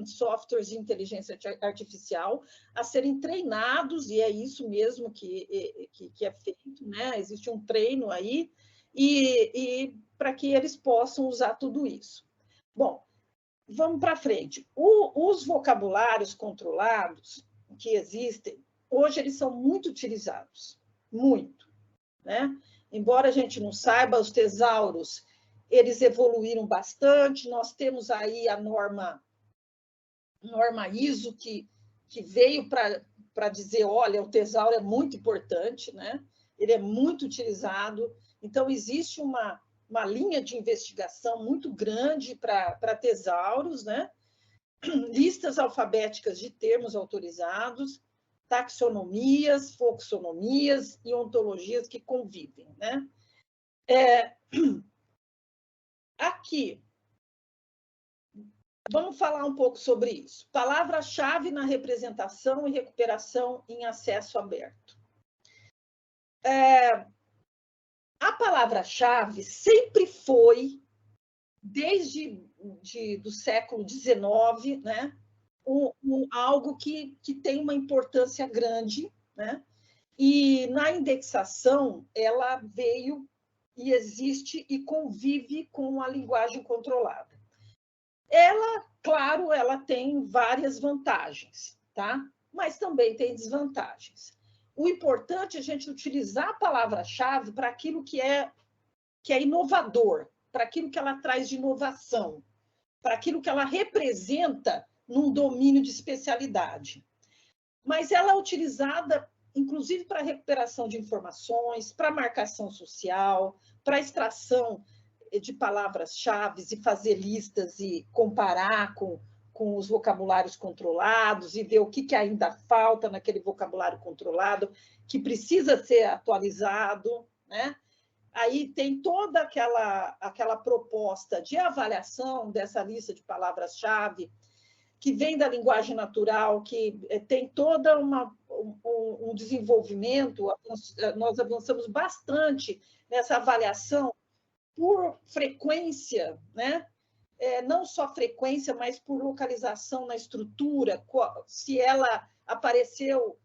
[SPEAKER 3] softwares de inteligência artificial a serem treinados, e é isso mesmo que é feito, né? Existe um treino aí, e para que eles possam usar tudo isso. Bom, vamos para frente. Os vocabulários controlados que existem, hoje eles são muito utilizados, muito, né? Embora a gente não saiba, os tesauros, eles evoluíram bastante, nós temos aí a norma ISO que veio para dizer, olha, o tesauro é muito importante, né? Ele é muito utilizado, então existe uma linha de investigação muito grande para tesauros, né? Listas alfabéticas de termos autorizados, taxonomias, folksonomias e ontologias que convivem, né? Aqui, vamos falar um pouco sobre isso. Palavra-chave na representação e recuperação em acesso aberto. A palavra-chave sempre foi, desde do século XIX, né, algo que tem uma importância grande, né? E na indexação ela veio e existe e convive com a linguagem controlada. Ela, claro, ela tem várias vantagens, tá? Mas também tem desvantagens. O importante é a gente utilizar a palavra-chave para aquilo que é que é inovador, para aquilo que ela traz de inovação, para aquilo que ela representa num domínio de especialidade. Mas ela é utilizada, inclusive, para recuperação de informações, para marcação social, para extração de palavras-chave e fazer listas e comparar com os vocabulários controlados e ver o que ainda falta naquele vocabulário controlado, que precisa ser atualizado, né? Aí tem toda aquela proposta de avaliação dessa lista de palavras-chave, que vem da linguagem natural, que tem toda um desenvolvimento, nós avançamos bastante nessa avaliação por frequência, né? Não só frequência, mas por localização na estrutura, se ela apareceu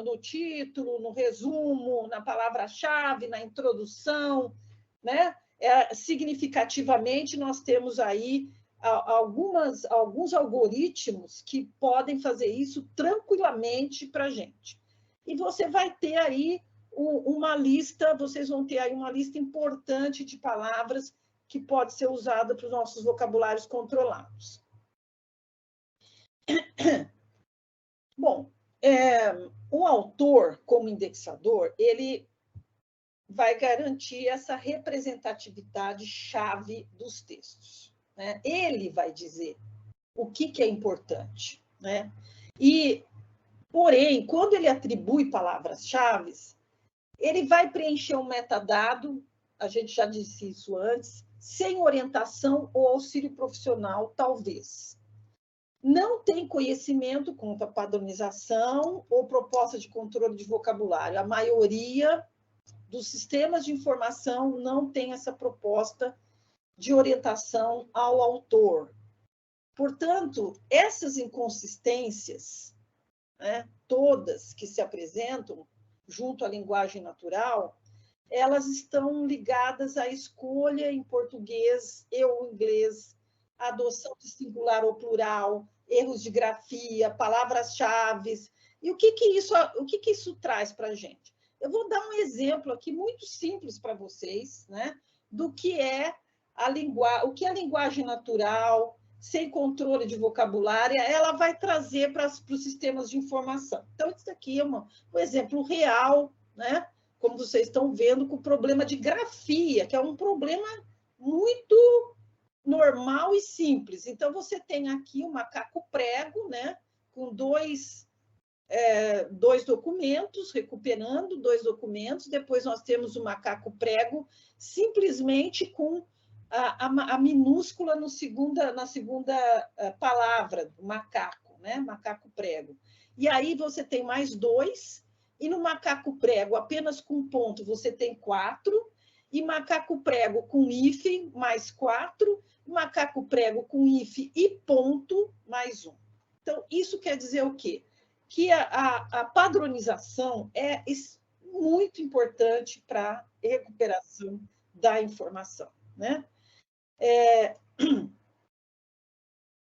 [SPEAKER 3] no título, no resumo, na palavra-chave, na introdução, né? Significativamente, nós temos aí alguns algoritmos que podem fazer isso tranquilamente para a gente. E você vai ter aí uma lista, vocês vão ter aí uma lista importante de palavras que pode ser usada para os nossos vocabulários controlados. Bom, o autor, como indexador, ele vai garantir essa representatividade chave dos textos, né? Ele vai dizer o que é importante, né? Porém, quando ele atribui palavras-chave, ele vai preencher um metadado, a gente já disse isso antes, sem orientação ou auxílio profissional, talvez. Não tem conhecimento quanto à padronização ou proposta de controle de vocabulário. A maioria dos sistemas de informação não tem essa proposta de orientação ao autor. Portanto, essas inconsistências, né, todas que se apresentam junto à linguagem natural, elas estão ligadas à escolha em português e ou inglês, a adoção de singular ou plural, erros de grafia, palavras-chave. E o que isso traz para a gente? Eu vou dar um exemplo aqui muito simples para vocês, né, do que é o que a linguagem natural, sem controle de vocabulário, ela vai trazer para os sistemas de informação. Então, isso aqui é um exemplo real, né? Como vocês estão vendo, com o problema de grafia, que é um problema muito normal e simples. Então, você tem aqui o macaco prego, né? Com dois documentos, recuperando dois documentos. Depois, nós temos o macaco prego, simplesmente com a minúscula na segunda palavra, macaco, né? Macaco prego. E aí você tem mais dois, e no macaco prego, apenas com ponto, você tem 4, e macaco prego com hífen, mais 4, macaco prego com hífen e ponto, mais 1. Então, isso quer dizer o quê? Que a padronização é muito importante para a recuperação da informação, né?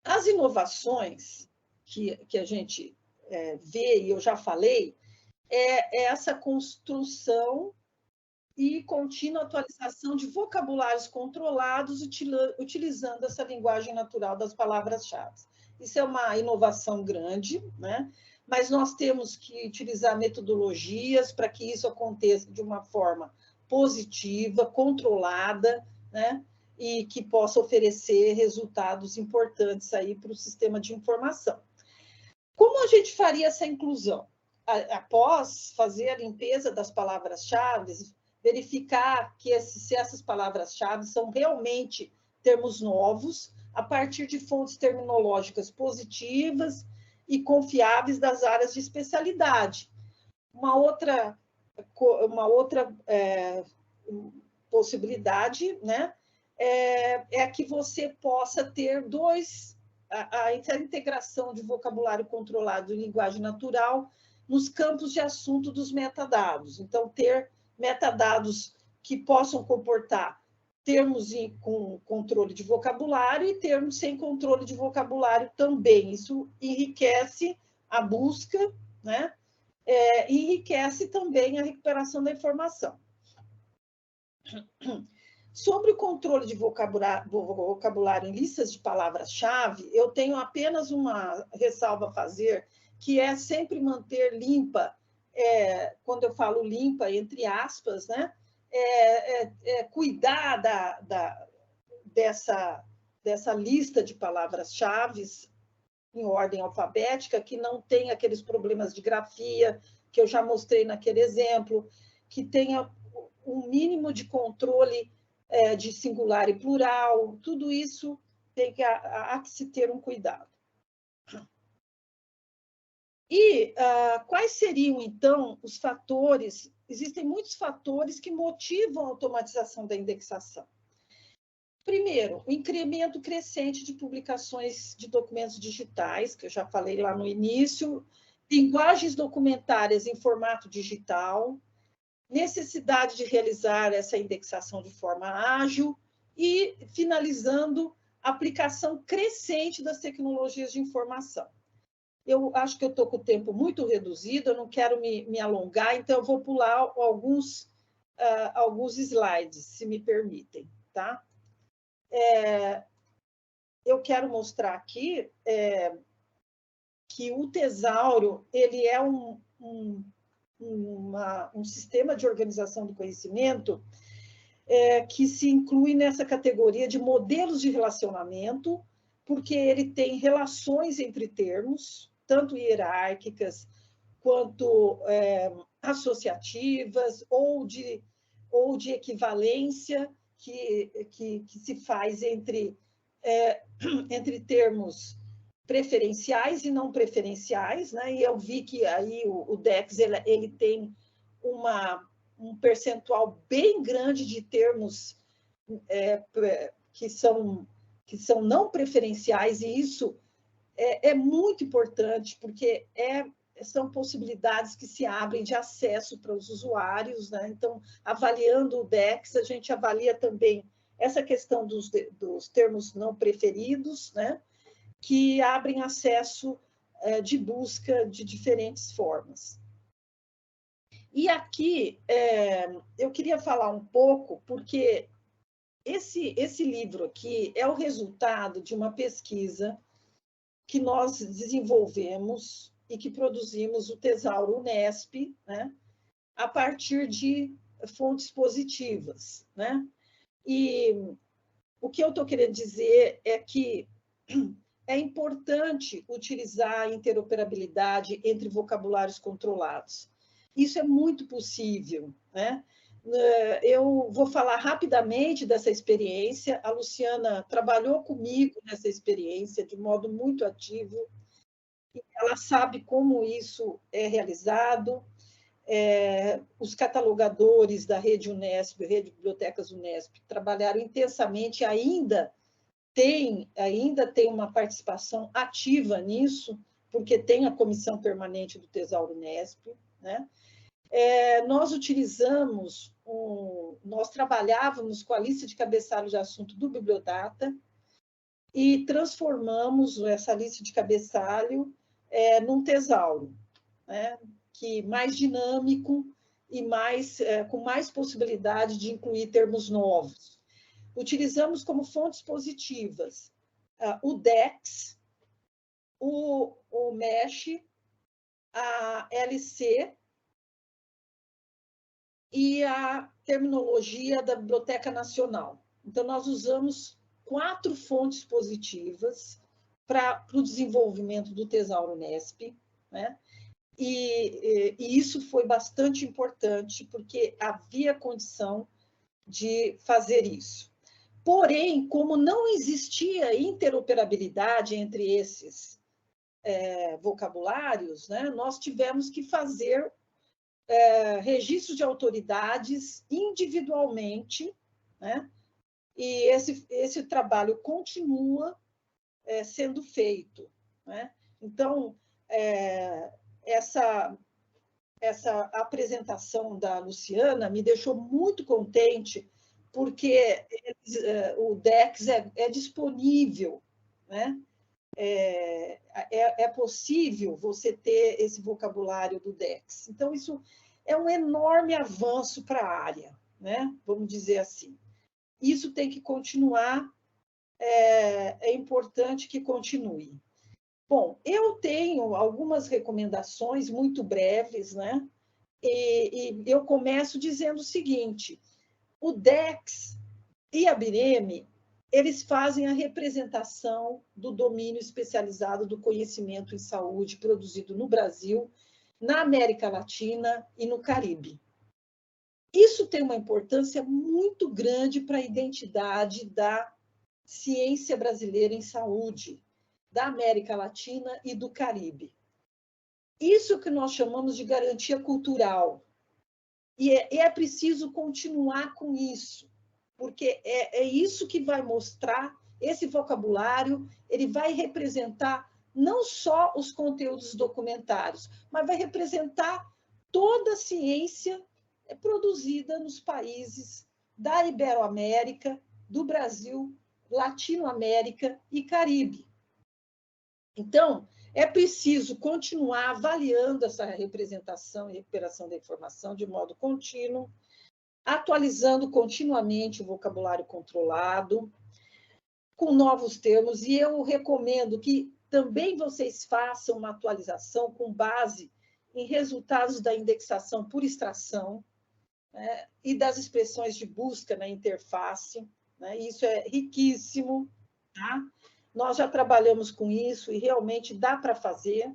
[SPEAKER 3] As inovações que a gente vê, e eu já falei, é essa construção e contínua atualização de vocabulários controlados utilizando essa linguagem natural das palavras-chave. Isso é uma inovação grande, né? Mas nós temos que utilizar metodologias para que isso aconteça de uma forma positiva, controlada, né? E que possa oferecer resultados importantes aí para o sistema de informação. Como a gente faria essa inclusão? Após fazer a limpeza das palavras-chave, verificar que se essas palavras-chave são realmente termos novos, a partir de fontes terminológicas positivas e confiáveis das áreas de especialidade. Uma outra possibilidade, né, é que você possa ter a integração de vocabulário controlado e linguagem natural nos campos de assunto dos metadados. Então, ter metadados que possam comportar termos com controle de vocabulário e termos sem controle de vocabulário também. Isso enriquece a busca, né? Enriquece também a recuperação da informação. Sobre o controle de vocabulário em listas de palavras-chave, eu tenho apenas uma ressalva a fazer, que é sempre manter limpa, quando eu falo limpa, entre aspas, né? Cuidar dessa lista de palavras-chave em ordem alfabética, que não tenha aqueles problemas de grafia que eu já mostrei naquele exemplo, que tenha um mínimo de controle de singular e plural, tudo isso tem que se ter um cuidado. E quais seriam, então, os fatores? Existem muitos fatores que motivam a automatização da indexação. Primeiro, o incremento crescente de publicações de documentos digitais, que eu já falei lá no início, linguagens documentárias em formato digital, necessidade de realizar essa indexação de forma ágil e, finalizando, a aplicação crescente das tecnologias de informação. Eu acho que eu estou com o tempo muito reduzido, eu não quero me alongar, então eu vou pular alguns slides, se me permitem, tá? Eu quero mostrar aqui que o Tesauro ele é um sistema de organização do conhecimento que se inclui nessa categoria de modelos de relacionamento, porque ele tem relações entre termos, tanto hierárquicas quanto associativas ou de equivalência que se faz entre termos preferenciais e não preferenciais, né? E eu vi que aí o DEX ele tem um percentual bem grande de termos que são não preferenciais, e isso é muito importante, porque são possibilidades que se abrem de acesso para os usuários, né? Então, avaliando o DEX, a gente avalia também essa questão dos termos não preferidos, né? Que abrem acesso de busca de diferentes formas. E aqui eu queria falar um pouco, porque esse livro aqui é o resultado de uma pesquisa que nós desenvolvemos e que produzimos o Tesauro Unesp, né, a partir de fontes positivas, né? E o que eu estou querendo dizer é que é importante utilizar a interoperabilidade entre vocabulários controlados. Isso é muito possível, né? Eu vou falar rapidamente dessa experiência. A Luciana trabalhou comigo nessa experiência de modo muito ativo. Ela sabe como isso é realizado. Os catalogadores da Rede Unesp, Rede Bibliotecas Unesp, trabalharam intensamente, ainda tem uma participação ativa nisso, porque tem a comissão permanente do Tesauro Unesp, né? Nós trabalhávamos com a lista de cabeçalho de assunto do Bibliodata e transformamos essa lista de cabeçalho num tesauro, né? Que mais dinâmico e com mais possibilidade de incluir termos novos. Utilizamos como fontes positivas o DEX, o MESH, a LC e a terminologia da Biblioteca Nacional. Então, nós usamos 4 fontes positivas para o desenvolvimento do Tesauro Unesp, né? E isso foi bastante importante, porque havia condição de fazer isso. Porém, como não existia interoperabilidade entre esses vocabulários, né, nós tivemos que fazer registros de autoridades individualmente, né, e esse trabalho continua sendo feito, né? Então, essa apresentação da Luciana me deixou muito contente, porque o DEX é disponível, né? É possível você ter esse vocabulário do DEX. Então, isso é um enorme avanço para a área, né? Vamos dizer assim. isso tem que continuar, é importante que continue. Bom, eu tenho algumas recomendações muito breves, né? E eu começo dizendo o seguinte: o DEX e a BIREME, eles fazem a representação do domínio especializado do conhecimento em saúde produzido no Brasil, na América Latina e no Caribe. Isso tem uma importância muito grande para a identidade da ciência brasileira em saúde, da América Latina e do Caribe. Isso que nós chamamos de garantia cultural. E é preciso continuar com isso, porque é isso que vai mostrar, esse vocabulário, ele vai representar não só os conteúdos documentários, mas vai representar toda a ciência produzida nos países da Iberoamérica, do Brasil, Latinoamérica e Caribe. Então, é preciso continuar avaliando essa representação e recuperação da informação de modo contínuo, atualizando continuamente o vocabulário controlado, com novos termos, e eu recomendo que também vocês façam uma atualização com base em resultados da indexação por extração, né, e das expressões de busca na interface, né, isso é riquíssimo, tá? Nós já trabalhamos com isso e realmente dá para fazer.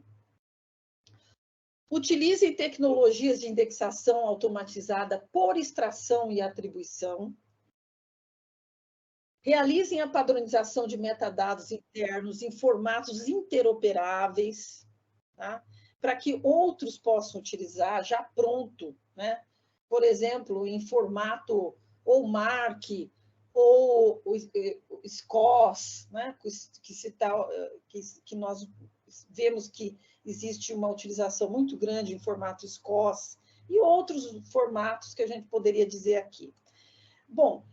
[SPEAKER 3] Utilizem tecnologias de indexação automatizada por extração e atribuição. Realizem a padronização de metadados internos em formatos interoperáveis, tá? Para que outros possam utilizar já pronto, né? Por exemplo, em formato ou MARC, ou o SCOS, né? que nós vemos que existe uma utilização muito grande em formato SCOS, e outros formatos que a gente poderia dizer aqui. Bom,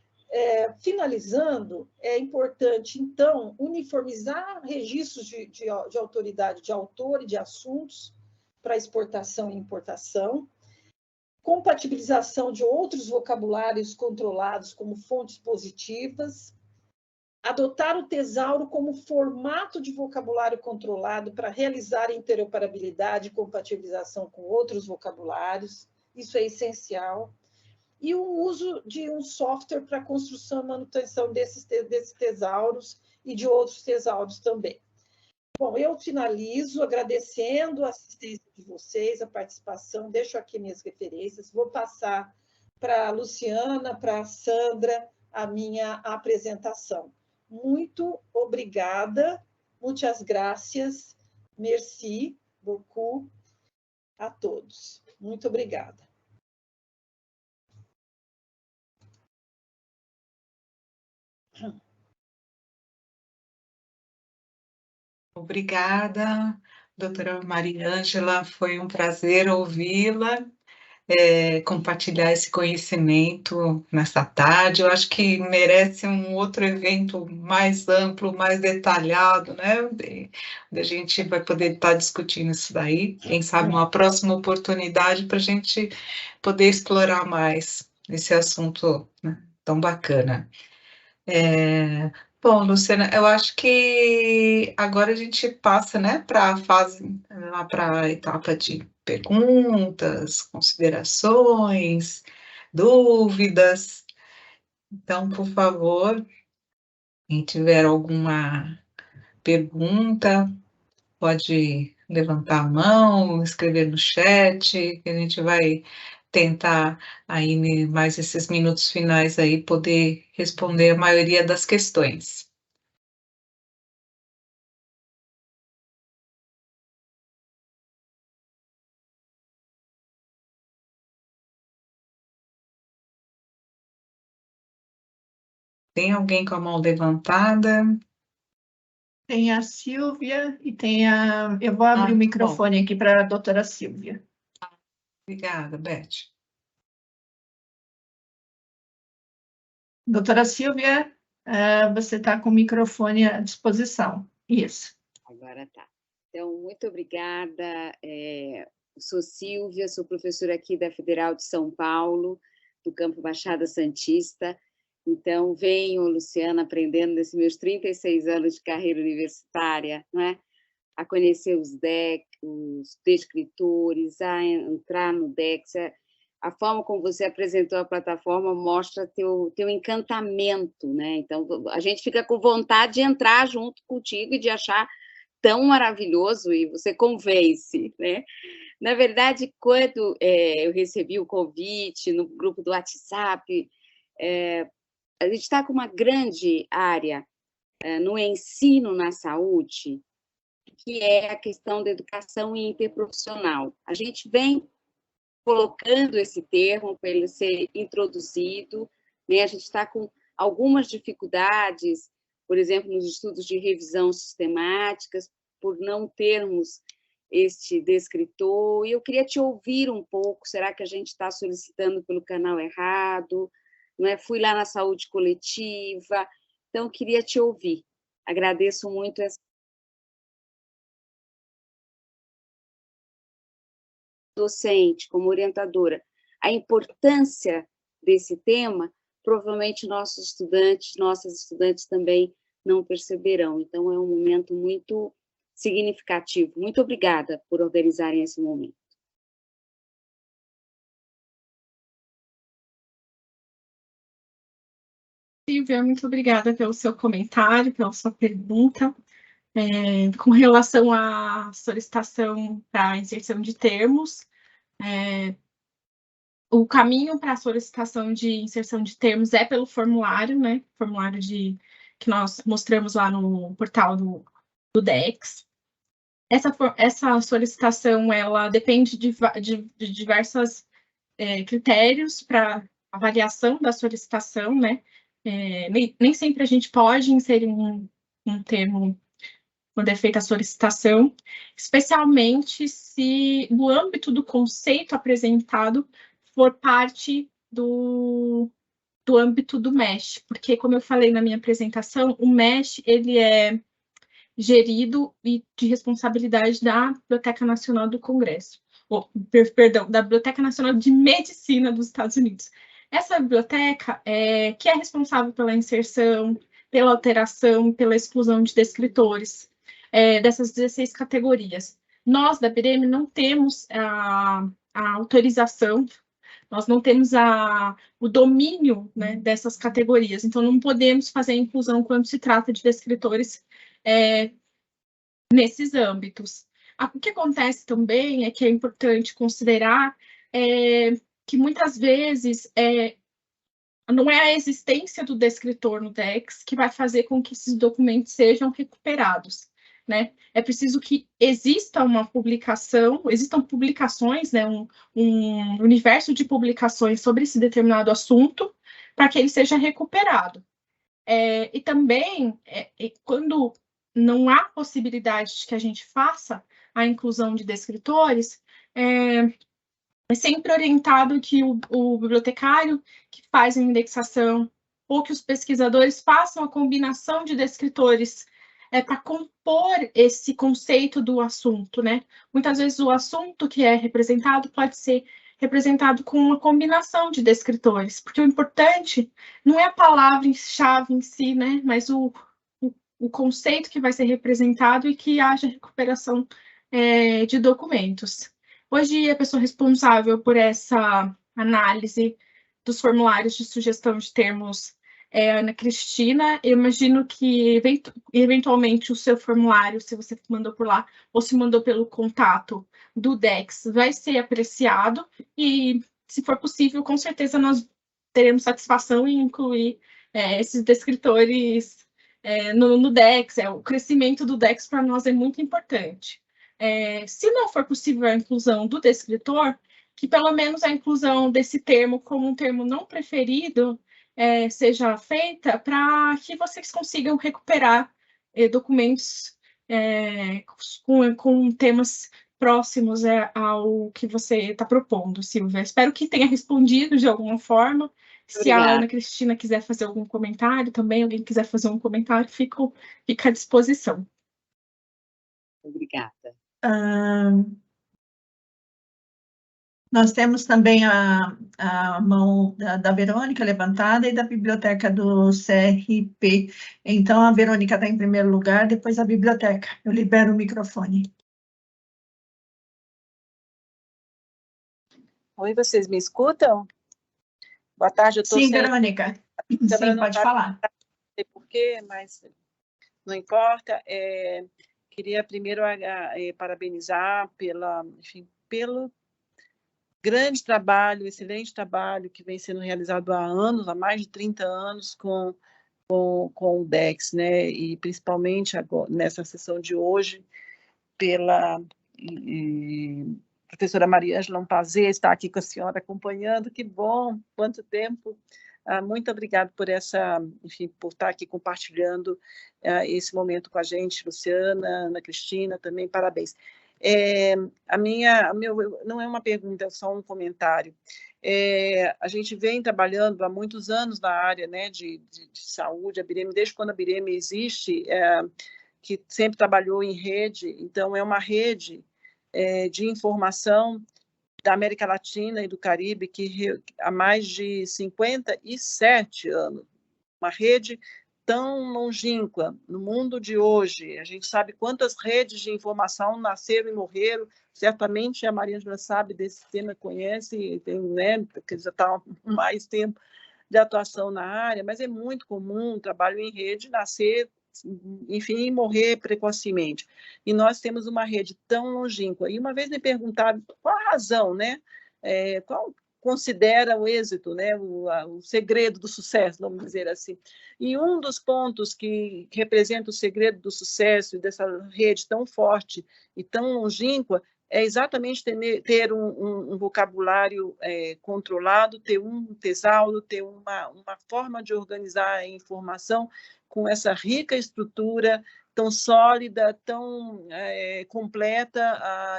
[SPEAKER 3] finalizando, é importante, então, uniformizar registros de autoridade de autor e de assuntos para exportação e importação, compatibilização de outros vocabulários controlados como fontes positivas, adotar o tesauro como formato de vocabulário controlado para realizar interoperabilidade e compatibilização com outros vocabulários, isso é essencial, e o uso de um software para construção e manutenção desses tesauros e de outros tesauros também. Bom, eu finalizo agradecendo a assistência de vocês, a participação, deixo aqui minhas referências, vou passar para a Luciana, para a Sandra, a minha apresentação. Muito obrigada, muitas gracias, merci beaucoup a todos. Muito obrigada.
[SPEAKER 1] Obrigada, doutora Mariângela, foi um prazer ouvi-la, compartilhar esse conhecimento nessa tarde. Eu acho que merece um outro evento mais amplo, mais detalhado, né? Onde a gente vai poder estar discutindo isso daí, quem sabe uma próxima oportunidade para a gente poder explorar mais esse assunto, né, tão bacana. Bom, Luciana, eu acho que agora a gente passa, né, para a fase, lá para a etapa de perguntas, considerações, dúvidas. Então, por favor, quem tiver alguma pergunta, pode levantar a mão, escrever no chat, que a gente vai tentar aí mais esses minutos finais aí poder responder a maioria das questões. Tem alguém com a mão levantada?
[SPEAKER 2] Tem a Silvia e tem a... Eu vou abrir o microfone aqui para a doutora Silvia.
[SPEAKER 1] Obrigada, Beth.
[SPEAKER 2] Doutora Silvia, você está com o microfone à disposição. Isso.
[SPEAKER 4] Agora tá. Então, muito obrigada. Sou Silvia, sou professora aqui da Federal de São Paulo, do Campo Baixada Santista. Então, venho, Luciana, aprendendo nesses meus 36 anos de carreira universitária, não é? A conhecer os descritores, a entrar no DEX. A forma como você apresentou a plataforma mostra teu encantamento, né? Então, a gente fica com vontade de entrar junto contigo e de achar tão maravilhoso, e você convence, né? Na verdade, quando eu recebi o convite no grupo do WhatsApp, a gente está com uma grande área no ensino na saúde, que é a questão da educação interprofissional. A gente vem colocando esse termo para ele ser introduzido, né? A gente está com algumas dificuldades, por exemplo, nos estudos de revisão sistemáticas, por não termos este descritor, e eu queria te ouvir um pouco. Será que a gente está solicitando pelo canal errado? Não é? Fui lá na saúde coletiva, então queria te ouvir. Agradeço muito essa docente, como orientadora, a importância desse tema, provavelmente nossos estudantes, nossas estudantes também não perceberão. Então, é um momento muito significativo. Muito obrigada por organizarem esse momento.
[SPEAKER 2] Silvia, muito obrigada pelo seu comentário, pela sua pergunta. Com relação à solicitação para inserção de termos, o caminho para a solicitação de inserção de termos é pelo formulário, né? Formulário que nós mostramos lá no portal do DEX. Essa solicitação, ela depende de diversos critérios para avaliação da solicitação, né? Nem sempre a gente pode inserir um termo quando é feita a solicitação, especialmente se no âmbito do conceito apresentado for parte do âmbito do MESH, porque, como eu falei na minha apresentação, o MESH ele é gerido e de responsabilidade da Biblioteca Nacional do Congresso, perdão, da Biblioteca Nacional de Medicina dos Estados Unidos. Essa biblioteca que é responsável pela inserção, pela alteração, pela exclusão de descritores dessas 16 categorias. Nós, da BIREME, não temos a autorização, nós não temos o domínio, né, dessas categorias, então não podemos fazer a inclusão quando se trata de descritores nesses âmbitos. O que acontece também é que é importante considerar que muitas vezes não é a existência do descritor no DEX que vai fazer com que esses documentos sejam recuperados, né? É preciso que exista uma publicação, existam publicações, né, um universo de publicações sobre esse determinado assunto para que ele seja recuperado. E também, quando não há possibilidade de que a gente faça a inclusão de descritores, é sempre orientado que o bibliotecário que faz a indexação ou que os pesquisadores façam a combinação de descritores para compor esse conceito do assunto, né? Muitas vezes o assunto que é representado pode ser representado com uma combinação de descritores, porque o importante não é a palavra-chave em si, né? Mas o conceito que vai ser representado e que haja recuperação de documentos. Hoje, a pessoa responsável por essa análise dos formulários de sugestão de termos é a Ana Cristina. Eu imagino que, eventualmente, o seu formulário, se você mandou por lá, ou se mandou pelo contato do DEX, vai ser apreciado e, se for possível, com certeza nós teremos satisfação em incluir esses descritores no DEX. O crescimento do DEX para nós é muito importante. Se não for possível a inclusão do descritor, que pelo menos a inclusão desse termo como um termo não preferido seja feita para que vocês consigam recuperar documentos com temas próximos ao que você está propondo, Silvia. Espero que tenha respondido de alguma forma. Se a Ana Cristina quiser fazer algum comentário também, alguém quiser fazer um comentário, fica à disposição.
[SPEAKER 4] Obrigada.
[SPEAKER 5] Nós temos também a mão da Verônica levantada e da biblioteca do CRP. Então, a Verônica está em primeiro lugar, depois a biblioteca. Eu libero o microfone.
[SPEAKER 6] Oi, vocês me escutam? Boa tarde, eu estou
[SPEAKER 5] Sim, Verônica. Sim, pode falar.
[SPEAKER 6] Não sei porquê, mas não importa. Queria primeiro parabenizar pelo grande trabalho, excelente trabalho que vem sendo realizado há anos, há mais de 30 anos, com o DEX, né? E principalmente agora, nessa sessão de hoje, pela professora Maria Ângela, um prazer estar aqui com a senhora acompanhando, que bom, quanto tempo. Muito obrigada por por estar aqui compartilhando esse momento com a gente, Luciana, Ana Cristina, também parabéns. Não é uma pergunta, é só um comentário. A gente vem trabalhando há muitos anos na área, né, de saúde, a Bireme, desde quando a Bireme existe, que sempre trabalhou em rede, então é uma rede de informação da América Latina e do Caribe, que há mais de 57 anos, uma rede tão longínqua no mundo de hoje. A gente sabe quantas redes de informação nasceram e morreram, certamente a Maria Ângela sabe desse tema, conhece, tem, né, porque já está há mais tempo de atuação na área, mas é muito comum o trabalho em rede nascer, enfim, morrer precocemente. E nós temos uma rede tão longínqua. E uma vez me perguntaram qual a razão, né? Qual considera o êxito, né? O segredo do sucesso, vamos dizer assim. E um dos pontos que representa o segredo do sucesso e dessa rede tão forte e tão longínqua é exatamente ter um vocabulário controlado, ter um tesauro, ter uma forma de organizar a informação com essa rica estrutura tão sólida, tão completa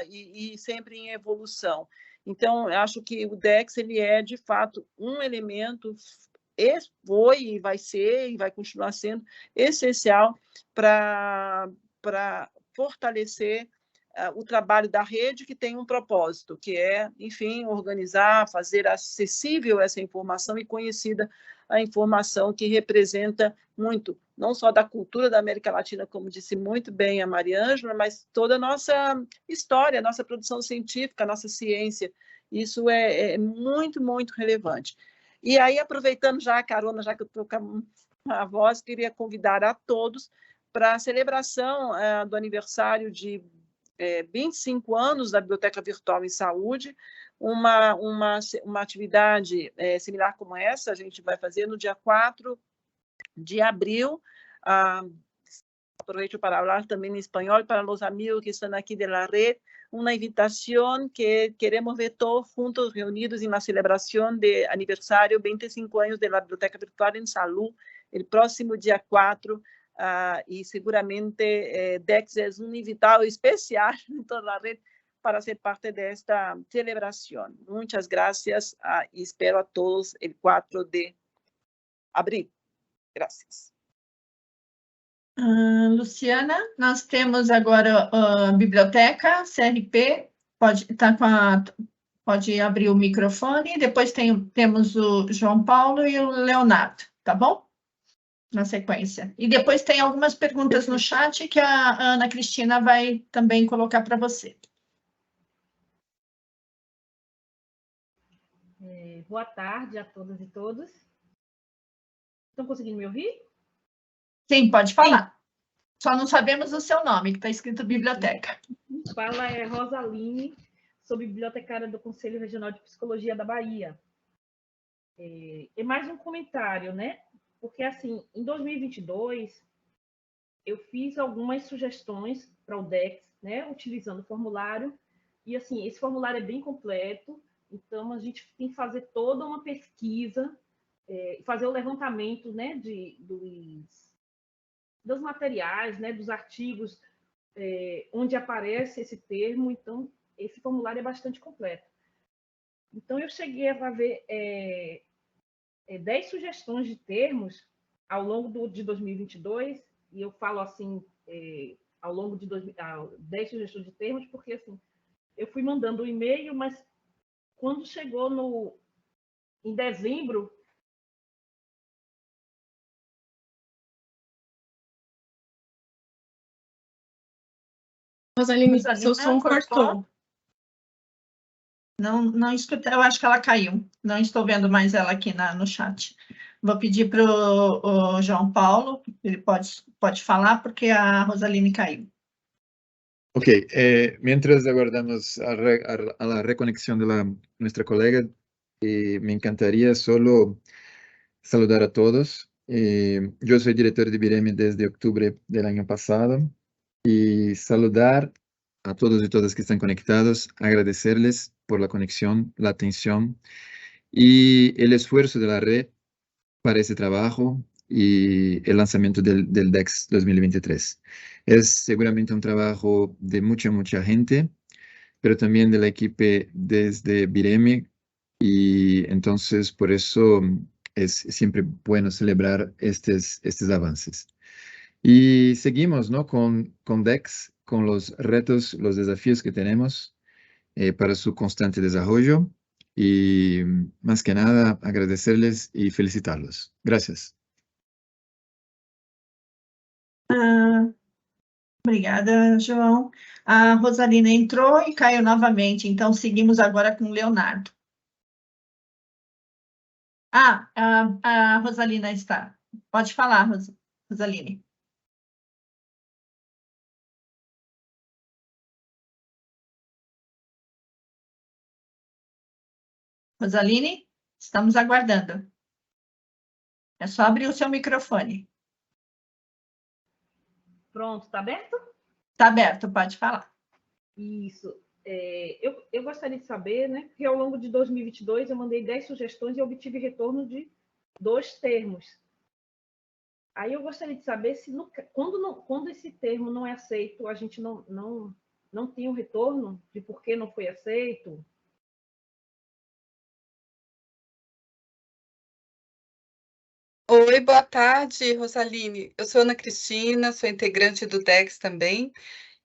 [SPEAKER 6] e sempre em evolução. Então, acho que o DEX ele é, de fato, um elemento, foi e vai ser, e vai continuar sendo, essencial para fortalecer o trabalho da rede, que tem um propósito, que é, enfim, organizar, fazer acessível essa informação e conhecida a informação que representa muito, não só da cultura da América Latina, como disse muito bem a Maria Ângela, mas toda a nossa história, a nossa produção científica, a nossa ciência. Isso é muito, muito relevante. E aí, aproveitando já a carona, já que eu estou com a voz, queria convidar a todos para a celebração do aniversário de 25 anos da Biblioteca Virtual em Saúde, uma atividade similar como essa, a gente vai fazer no dia 4 de abril. Aproveito para falar também em espanhol para os amigos que estão aqui de la red, uma invitação que queremos ver todos juntos reunidos em uma celebração de aniversário 25 anos da Biblioteca Virtual em Saúde, o próximo dia 4, y seguramente DEX es un invitado especial en toda la red para ser parte de esta celebración. Muchas gracias y espero a todos el 4 de abril. Gracias.
[SPEAKER 5] Luciana, nós temos agora a biblioteca, CRP, pode abrir o microfone, depois temos o João Paulo e o Leonardo, tá bom? Na sequência. E depois tem algumas perguntas no chat que a Ana Cristina vai também colocar para você.
[SPEAKER 7] Boa tarde a todas e todos. Estão conseguindo me ouvir?
[SPEAKER 5] Sim, pode falar. Sim. Só não sabemos o seu nome, que está escrito biblioteca.
[SPEAKER 7] Fala Rosaline, sou bibliotecária do Conselho Regional de Psicologia da Bahia. É mais um comentário, né? Porque, assim, em 2022, eu fiz algumas sugestões para o DEX, né, utilizando o formulário, e, assim, esse formulário é bem completo, então a gente tem que fazer toda uma pesquisa, fazer o levantamento, né, dos materiais, né, dos artigos onde aparece esse termo, então esse formulário é bastante completo. Então, eu cheguei a fazer 10 sugestões de termos ao longo de 2022, e eu falo assim, ao longo de 10 sugestões de termos, porque assim, eu fui mandando um e-mail, mas quando chegou em dezembro,
[SPEAKER 2] Rosaline, seu som cortou.
[SPEAKER 5] Não escutei, eu acho que ela caiu. Não estou vendo mais ela aqui no chat. Vou pedir para o João Paulo, ele pode falar, porque a Rosaline caiu.
[SPEAKER 8] Ok, mientras aguardamos a la reconexión de nuestra colega, me encantaría solo saludar a todos. Yo soy director de BIREMI desde octubre del año pasado y saludar a todos y todas que están conectados, agradecerles por la conexión, la atención y el esfuerzo de la red para ese trabajo y el lanzamiento del DEX 2023. Es seguramente un trabajo de mucha gente, pero también de la equipo desde BIREMI, y entonces por eso es siempre bueno celebrar estos avances. Y seguimos, ¿no? con DEX, con los retos, los desafíos que tenemos para su constante desarrollo, y más que nada agradecerles y felicitarlos. Gracias.
[SPEAKER 5] Obrigada, João. A Rosalina entrou e caiu novamente, então seguimos agora com o Leonardo. A Rosalina está. Pode falar, Rosaline. Rosaline, estamos aguardando. É só abrir o seu microfone.
[SPEAKER 7] pronto, está aberto?
[SPEAKER 5] Está aberto, pode falar.
[SPEAKER 7] Isso. Eu gostaria de saber, né, que ao longo de 2022 eu mandei 10 sugestões e obtive retorno de 2 termos. Aí eu gostaria de saber se quando esse termo não é aceito, a gente não tem um retorno de por que não foi aceito.
[SPEAKER 1] Oi, boa tarde, Rosaline. Eu sou Ana Cristina, sou integrante do DEX também,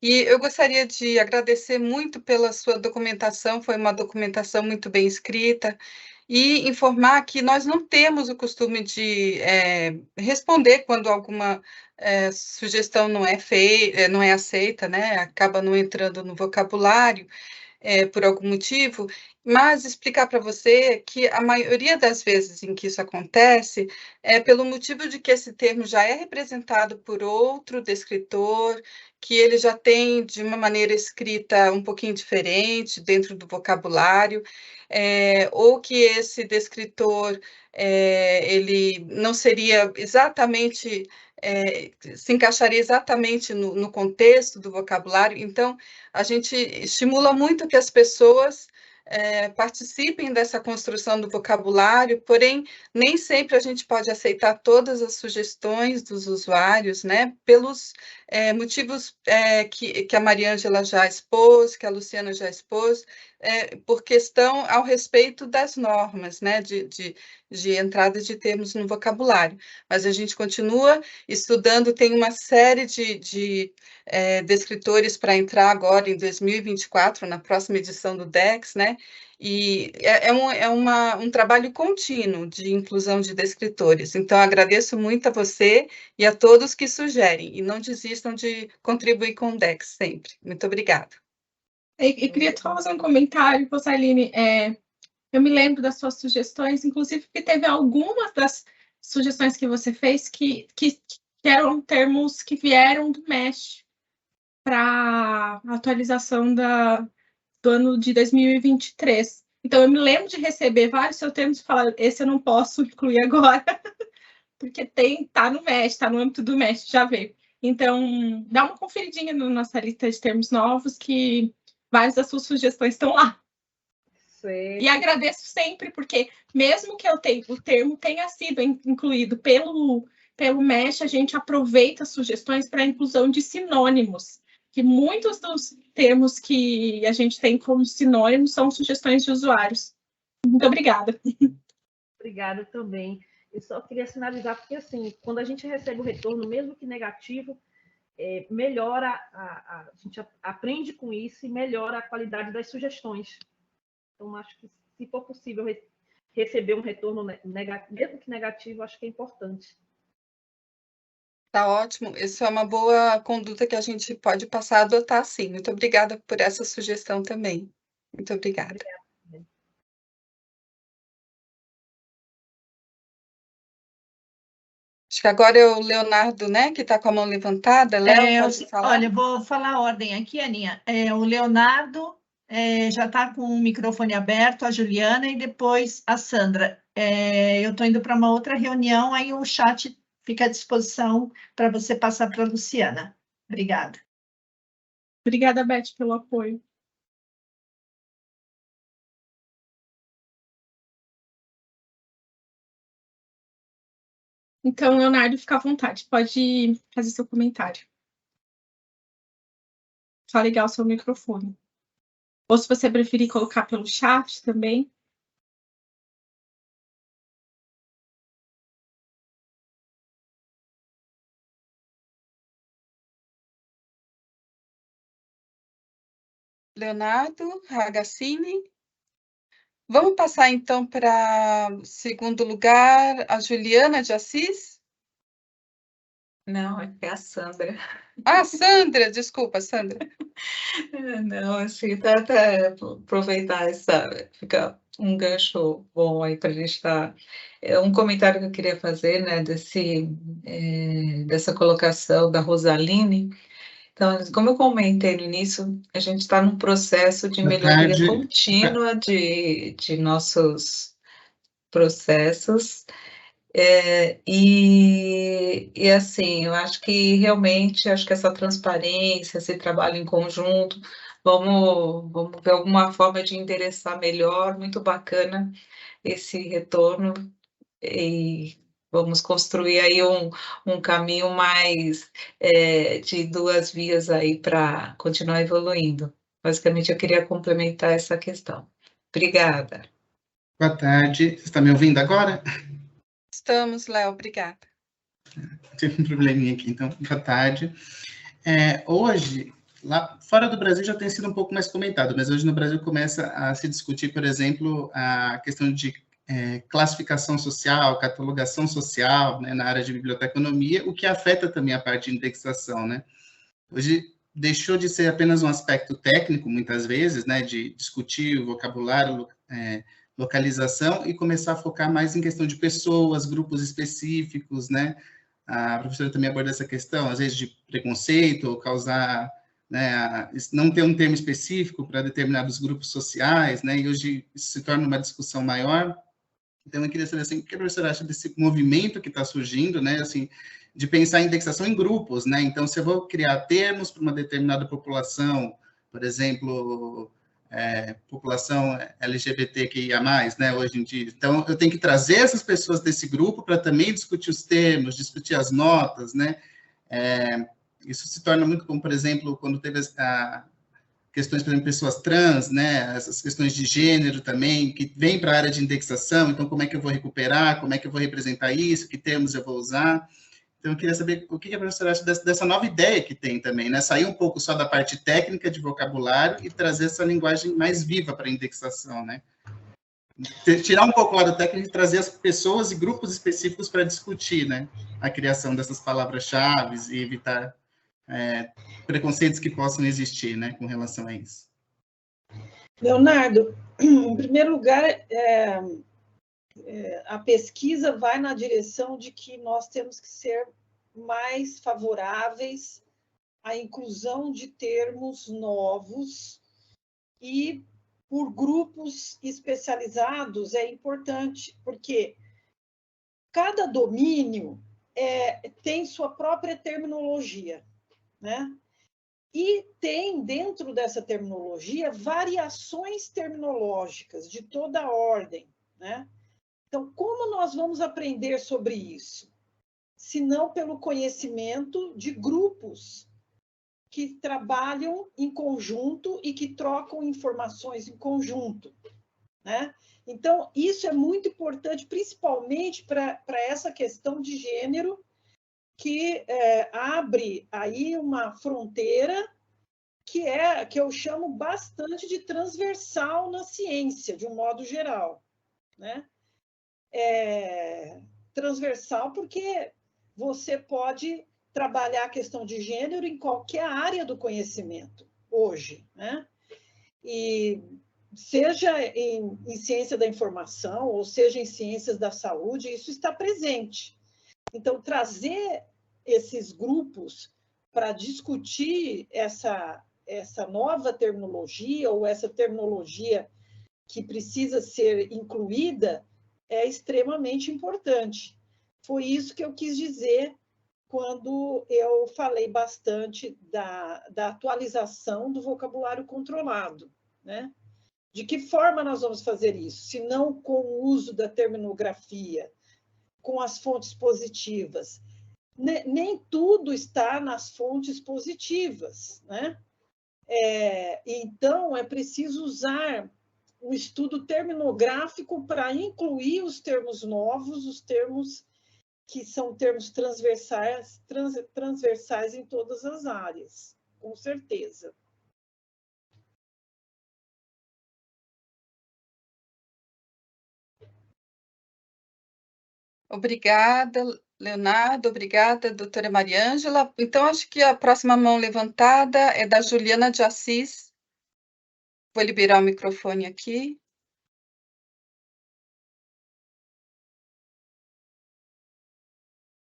[SPEAKER 1] e eu gostaria de agradecer muito pela sua documentação, foi uma documentação muito bem escrita, e informar que nós não temos o costume de responder quando alguma sugestão não é aceita, né? Acaba não entrando no vocabulário. Por algum motivo, mas explicar para você que a maioria das vezes em que isso acontece é pelo motivo de que esse termo já é representado por outro descritor, que ele já tem de uma maneira escrita um pouquinho diferente dentro do vocabulário, ou que esse descritor ele não seria exatamente se encaixaria exatamente no contexto do vocabulário. Então, a gente estimula muito que as pessoas participem dessa construção do vocabulário, porém, nem sempre a gente pode aceitar todas as sugestões dos usuários, né, pelos motivos que a Mariângela já expôs, que a Luciana já expôs, por questão ao respeito das normas, né, de entrada de termos no vocabulário. Mas a gente continua estudando, tem uma série de descritores para entrar agora em 2024, na próxima edição do DEX, né? E um trabalho contínuo de inclusão de descritores. Então, agradeço muito a você e a todos que sugerem, e não desistam de contribuir com o DEX sempre. Muito obrigada.
[SPEAKER 2] Eu queria só fazer um comentário, Rosaline. Eu me lembro das suas sugestões, inclusive porque teve algumas das sugestões que você fez que eram termos que vieram do MESH para a atualização do ano de 2023. Então, eu me lembro de receber vários seus termos e falar, esse eu não posso incluir agora, porque tá no MESH, está no âmbito do MESH, já veio. Então, dá uma conferidinha na nossa lista de termos novos, que várias das suas sugestões estão lá.
[SPEAKER 7] Certo.
[SPEAKER 2] E agradeço sempre, porque mesmo que o termo tenha sido incluído pelo MESH, a gente aproveita sugestões para a inclusão de sinônimos, que muitos dos termos que a gente tem como sinônimos são sugestões de usuários. Muito obrigada.
[SPEAKER 7] Obrigada também. Eu só queria sinalizar, porque assim, quando a gente recebe o retorno, mesmo que negativo, melhora, a gente aprende com isso e melhora a qualidade das sugestões. Então, acho que se for possível receber um retorno negativo, mesmo que negativo, acho que é importante.
[SPEAKER 9] Tá ótimo. Isso é uma boa conduta que a gente pode passar a adotar, sim. Muito obrigada por essa sugestão também. Muito obrigada. Acho que agora é o Leonardo, né, que está com a mão levantada. Léo, pode falar?
[SPEAKER 5] Olha, eu vou falar a ordem aqui, Aninha. O Leonardo já está com o microfone aberto, a Juliana e depois a Sandra. Eu estou indo para uma outra reunião, aí o chat fica à disposição para você passar para a Luciana. Obrigada.
[SPEAKER 2] Obrigada, Beth, pelo apoio. Então, Leonardo, fica à vontade, pode fazer seu comentário. Só ligar o seu microfone. Ou se você preferir colocar pelo chat também.
[SPEAKER 9] Leonardo Ragazzini. Vamos passar, então, para segundo lugar, a Juliana de Assis?
[SPEAKER 1] Não, é a Sandra.
[SPEAKER 9] Ah, Sandra, desculpa, Sandra.
[SPEAKER 1] Não, assim, até aproveitar fica um gancho bom aí para a gente estar. Um comentário que eu queria fazer, né, dessa colocação da Rosaline. Então, como eu comentei no início, a gente está num processo de melhoria contínua de nossos processos. E assim, eu acho que realmente, essa transparência, esse trabalho em conjunto, vamos ver alguma forma de endereçar melhor, muito bacana esse retorno, e vamos construir aí um caminho mais de duas vias aí para continuar evoluindo. Basicamente, eu queria complementar essa questão. Obrigada.
[SPEAKER 10] Boa tarde. Você está me ouvindo agora?
[SPEAKER 9] Estamos, Léo, obrigada.
[SPEAKER 10] Tive um probleminha aqui, então, boa tarde. Hoje, lá fora do Brasil já tem sido um pouco mais comentado, mas hoje no Brasil começa a se discutir, por exemplo, a questão de classificação social, catalogação social, né, na área de biblioteconomia, o que afeta também a parte de indexação, né? Hoje deixou de ser apenas um aspecto técnico, muitas vezes, né, de discutir o vocabulário, localização, e começar a focar mais em questão de pessoas, grupos específicos, né? A professora também aborda essa questão, às vezes, de preconceito, ou causar, né, não ter um termo específico para determinados grupos sociais, né? E hoje isso se torna uma discussão maior. Então, eu queria saber, assim, o que a professora acha desse movimento que está surgindo, né, assim, de pensar em indexação em grupos, né? Então, se eu vou criar termos para uma determinada população, por exemplo, população LGBTQIA+, né, hoje em dia. Então, eu tenho que trazer essas pessoas desse grupo para também discutir os termos, discutir as notas, né? Isso se torna muito como, por exemplo, quando teve questões, por exemplo, pessoas trans, né, essas questões de gênero também, que vem para a área de indexação, então como é que eu vou recuperar, como é que eu vou representar isso, que termos eu vou usar. Então, eu queria saber o que a professora acha dessa nova ideia que tem também, né, sair um pouco só da parte técnica de vocabulário e trazer essa linguagem mais viva para a indexação, né. Tirar um pouco lá do técnico e trazer as pessoas e grupos específicos para discutir, né, a criação dessas palavras-chave e evitar preconceitos que possam existir, né, com relação a isso.
[SPEAKER 3] Leonardo, em primeiro lugar, a pesquisa vai na direção de que nós temos que ser mais favoráveis à inclusão de termos novos e por grupos especializados é importante, porque cada domínio tem sua própria terminologia, né? E tem, dentro dessa terminologia, variações terminológicas de toda a ordem, né? Então, como nós vamos aprender sobre isso? Se não pelo conhecimento de grupos que trabalham em conjunto e que trocam informações em conjunto, né? Então, isso é muito importante, principalmente para essa questão de gênero, que abre aí uma fronteira que eu chamo bastante de transversal na ciência, de um modo geral, né? Transversal porque você pode trabalhar a questão de gênero em qualquer área do conhecimento hoje, né? E seja em ciência da informação ou seja em ciências da saúde, isso está presente. Então, trazer esses grupos para discutir essa nova terminologia ou essa terminologia que precisa ser incluída é extremamente importante. Foi isso que eu quis dizer quando eu falei bastante da atualização do vocabulário controlado, né? De que forma nós vamos fazer isso? Se não com o uso da terminografia, com as fontes positivas. Nem tudo está nas fontes positivas, né? Então, é preciso usar o estudo terminográfico para incluir os termos novos, os termos que são termos transversais em todas as áreas, com certeza.
[SPEAKER 9] Obrigada, Leonardo. Obrigada, doutora Mariângela. Então, acho que a próxima mão levantada é da Juliana de Assis. Vou liberar o microfone aqui.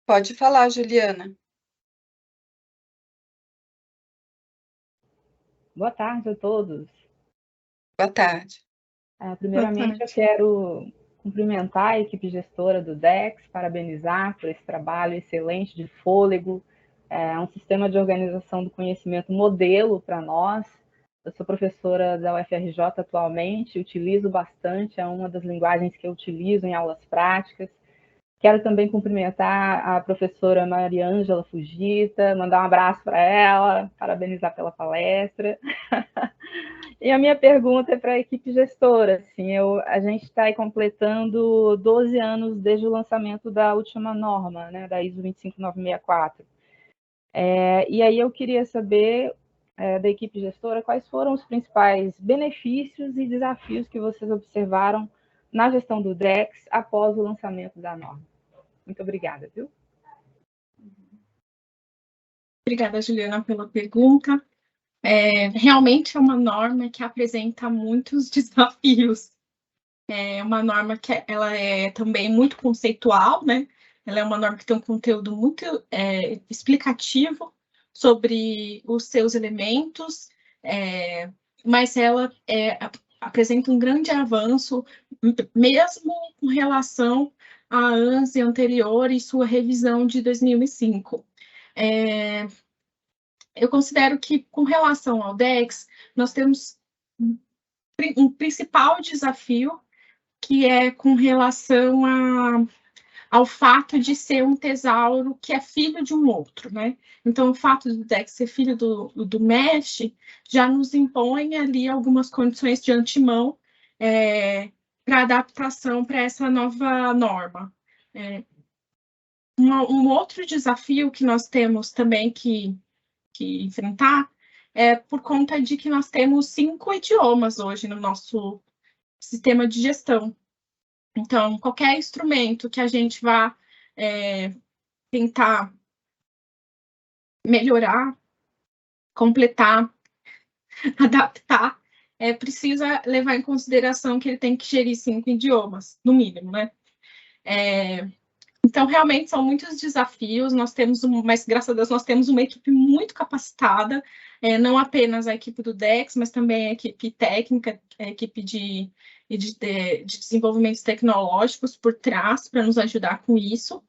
[SPEAKER 9] Pode falar, Juliana.
[SPEAKER 11] Boa tarde a todos.
[SPEAKER 9] Boa tarde.
[SPEAKER 11] Primeiramente, eu quero cumprimentar a equipe gestora do DEX, parabenizar por esse trabalho excelente de fôlego. É um sistema de organização do conhecimento modelo para nós. Eu sou professora da UFRJ atualmente, utilizo bastante, é uma das linguagens que eu utilizo em aulas práticas. Quero também cumprimentar a professora Mariângela Fujita, mandar um abraço para ela, parabenizar pela palestra. E a minha pergunta é para a equipe gestora. Assim, a gente está aí completando 12 anos desde o lançamento da última norma, né, da ISO 25964. E aí eu queria saber da equipe gestora quais foram os principais benefícios e desafios que vocês observaram na gestão do DEX após o lançamento da norma. Muito obrigada, viu?
[SPEAKER 2] Obrigada, Juliana, pela pergunta. Realmente é uma norma que apresenta muitos desafios. É uma norma que ela é também muito conceitual, né? Ela é uma norma que tem um conteúdo muito explicativo sobre os seus elementos, mas ela apresenta um grande avanço, mesmo com relação à ANSI anterior e sua revisão de 2005. Eu considero que, com relação ao DEX, nós temos um principal desafio, que é com relação ao fato de ser um tesauro que é filho de um outro, né? Então, o fato do DEX ser filho do MESH já nos impõe ali algumas condições de antemão para adaptação para essa nova norma. Um outro desafio que nós temos também que enfrentar é por conta de que nós temos 5 idiomas hoje no nosso sistema de gestão. Então, qualquer instrumento que a gente vá tentar melhorar, completar, adaptar, precisa levar em consideração que ele tem que gerir 5 idiomas, no mínimo, né? Então, realmente, são muitos desafios, mas, graças a Deus, nós temos uma equipe muito capacitada, não apenas a equipe do DEX, mas também a equipe técnica, a equipe de desenvolvimentos tecnológicos por trás, para nos ajudar com isso.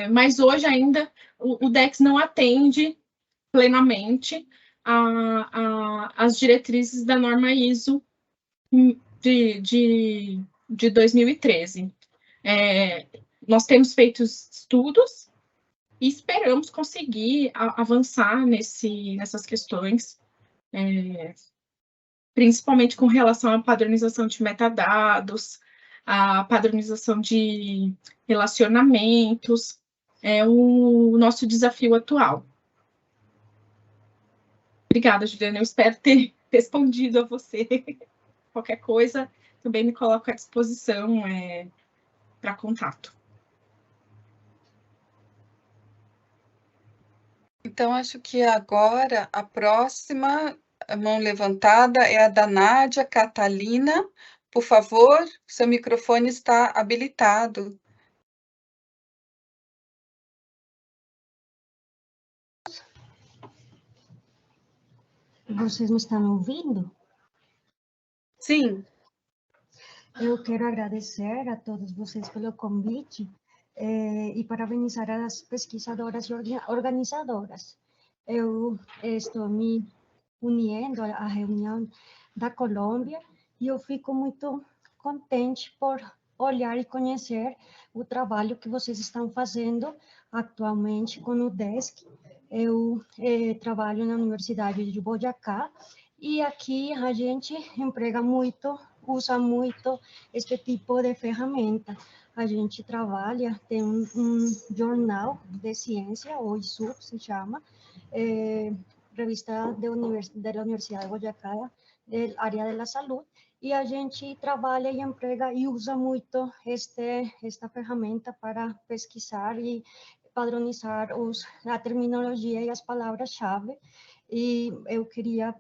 [SPEAKER 2] Mas, hoje, ainda, o DEX não atende plenamente as diretrizes da norma ISO de 2013. Nós temos feito estudos e esperamos conseguir avançar nessas questões, principalmente com relação à padronização de metadados, à padronização de relacionamentos, o nosso desafio atual. Obrigada, Juliana. Eu espero ter respondido a você. Qualquer coisa, também me coloco à disposição para contato.
[SPEAKER 9] Então, acho que agora a próxima mão levantada é a da Nádia Catalina. Por favor, seu microfone está habilitado.
[SPEAKER 12] Vocês me estão ouvindo?
[SPEAKER 9] Sim.
[SPEAKER 12] Eu quero agradecer a todos vocês pelo convite e parabenizar as pesquisadoras e organizadoras. Eu estou me unindo à reunião da Colômbia e eu fico muito contente por olhar e conhecer o trabalho que vocês estão fazendo atualmente com o DESC. Eu trabalho na Universidade de Boyacá e aqui a gente usa muito este tipo de ferramenta. A gente trabalha, tem um jornal de ciência, o ISUB se chama, revista da Universidade de Boyacá, da área da saúde, e a gente trabalha e emprega e usa muito esta ferramenta para pesquisar e padronizar a terminologia e as palavras-chave. E eu queria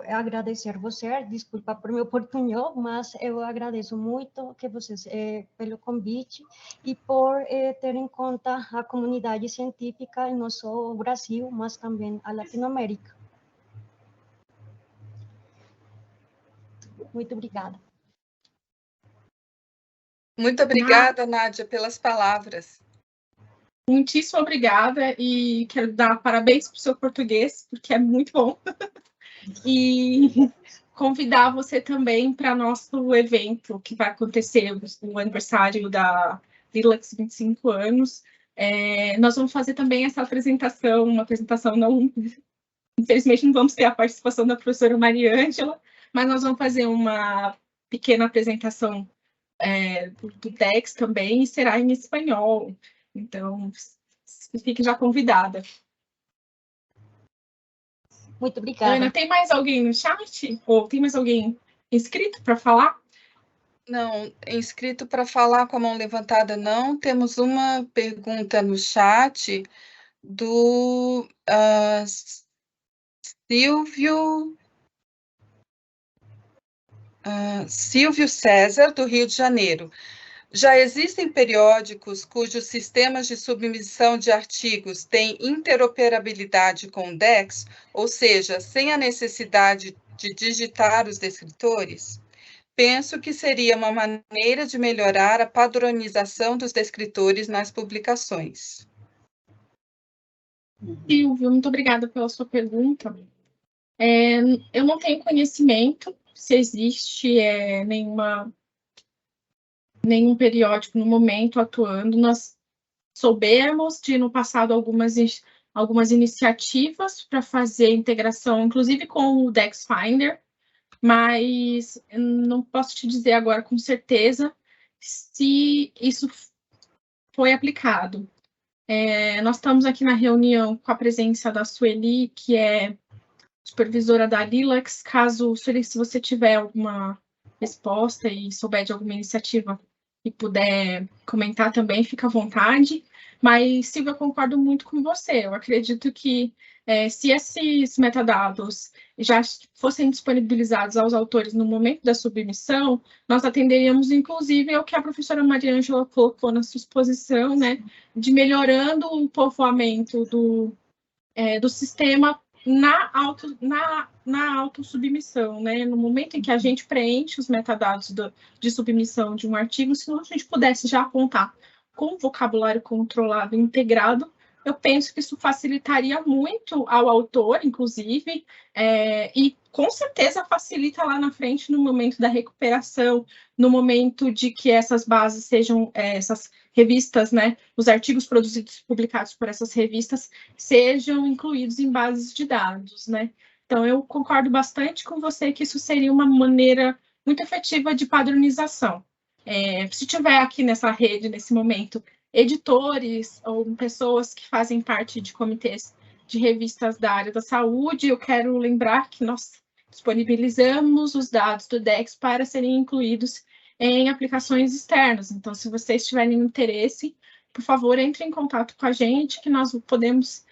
[SPEAKER 12] agradecer você, desculpa por meu portunhol, mas eu agradeço muito que vocês pelo convite e por ter em conta a comunidade científica, não só o Brasil, mas também a Latinoamérica. Muito obrigada.
[SPEAKER 9] Muito obrigada, Nádia, pelas palavras.
[SPEAKER 2] Muitíssimo obrigada e quero dar parabéns para o seu português, porque é muito bom. E convidar você também para nosso evento que vai acontecer, o aniversário da Lilacs 25 anos. Nós vamos fazer também essa apresentação, uma apresentação não... Infelizmente não vamos ter a participação da professora Mariângela, mas nós vamos fazer uma pequena apresentação do DEX também, e será em espanhol. Então, fique já convidada.
[SPEAKER 12] Muito obrigada.
[SPEAKER 2] Ana, tem mais alguém no chat? Ou tem mais alguém inscrito para falar?
[SPEAKER 9] Não, inscrito para falar com a mão levantada não. Temos uma pergunta no chat do Silvio César, do Rio de Janeiro. Já existem periódicos cujos sistemas de submissão de artigos têm interoperabilidade com o DEX, ou seja, sem a necessidade de digitar os descritores? Penso que seria uma maneira de melhorar a padronização dos descritores nas publicações.
[SPEAKER 2] Silvio, muito obrigada pela sua pergunta. Eu não tenho conhecimento se existe nenhum periódico no momento atuando. Nós soubemos de, no passado, algumas iniciativas para fazer integração, inclusive com o DEX Finder, mas não posso te dizer agora com certeza se isso foi aplicado. Nós estamos aqui na reunião com a presença da Sueli, que é supervisora da Lilacs. Caso, Sueli, se você tiver alguma resposta e souber de alguma iniciativa e puder comentar também, fica à vontade. Mas, Silvia, eu concordo muito com você. Eu acredito que se esses metadados já fossem disponibilizados aos autores no momento da submissão, nós atenderíamos, inclusive, ao que a professora Mariângela colocou na sua exposição, né, de melhorando o povoamento do sistema na autossubmissão, né? No momento em que a gente preenche os metadados de submissão de um artigo, se a gente pudesse já apontar com vocabulário controlado e integrado, eu penso que isso facilitaria muito ao autor, inclusive, e com certeza facilita lá na frente no momento da recuperação, no momento de que essas bases sejam, essas revistas, né, os artigos produzidos e publicados por essas revistas sejam incluídos em bases de dados, né? Então, eu concordo bastante com você que isso seria uma maneira muito efetiva de padronização. Se tiver aqui nessa rede, nesse momento, editores ou pessoas que fazem parte de comitês de revistas da área da saúde. Eu quero lembrar que nós disponibilizamos os dados do DEX para serem incluídos em aplicações externas. Então, se vocês tiverem interesse, por favor, entre em contato com a gente, que nós podemos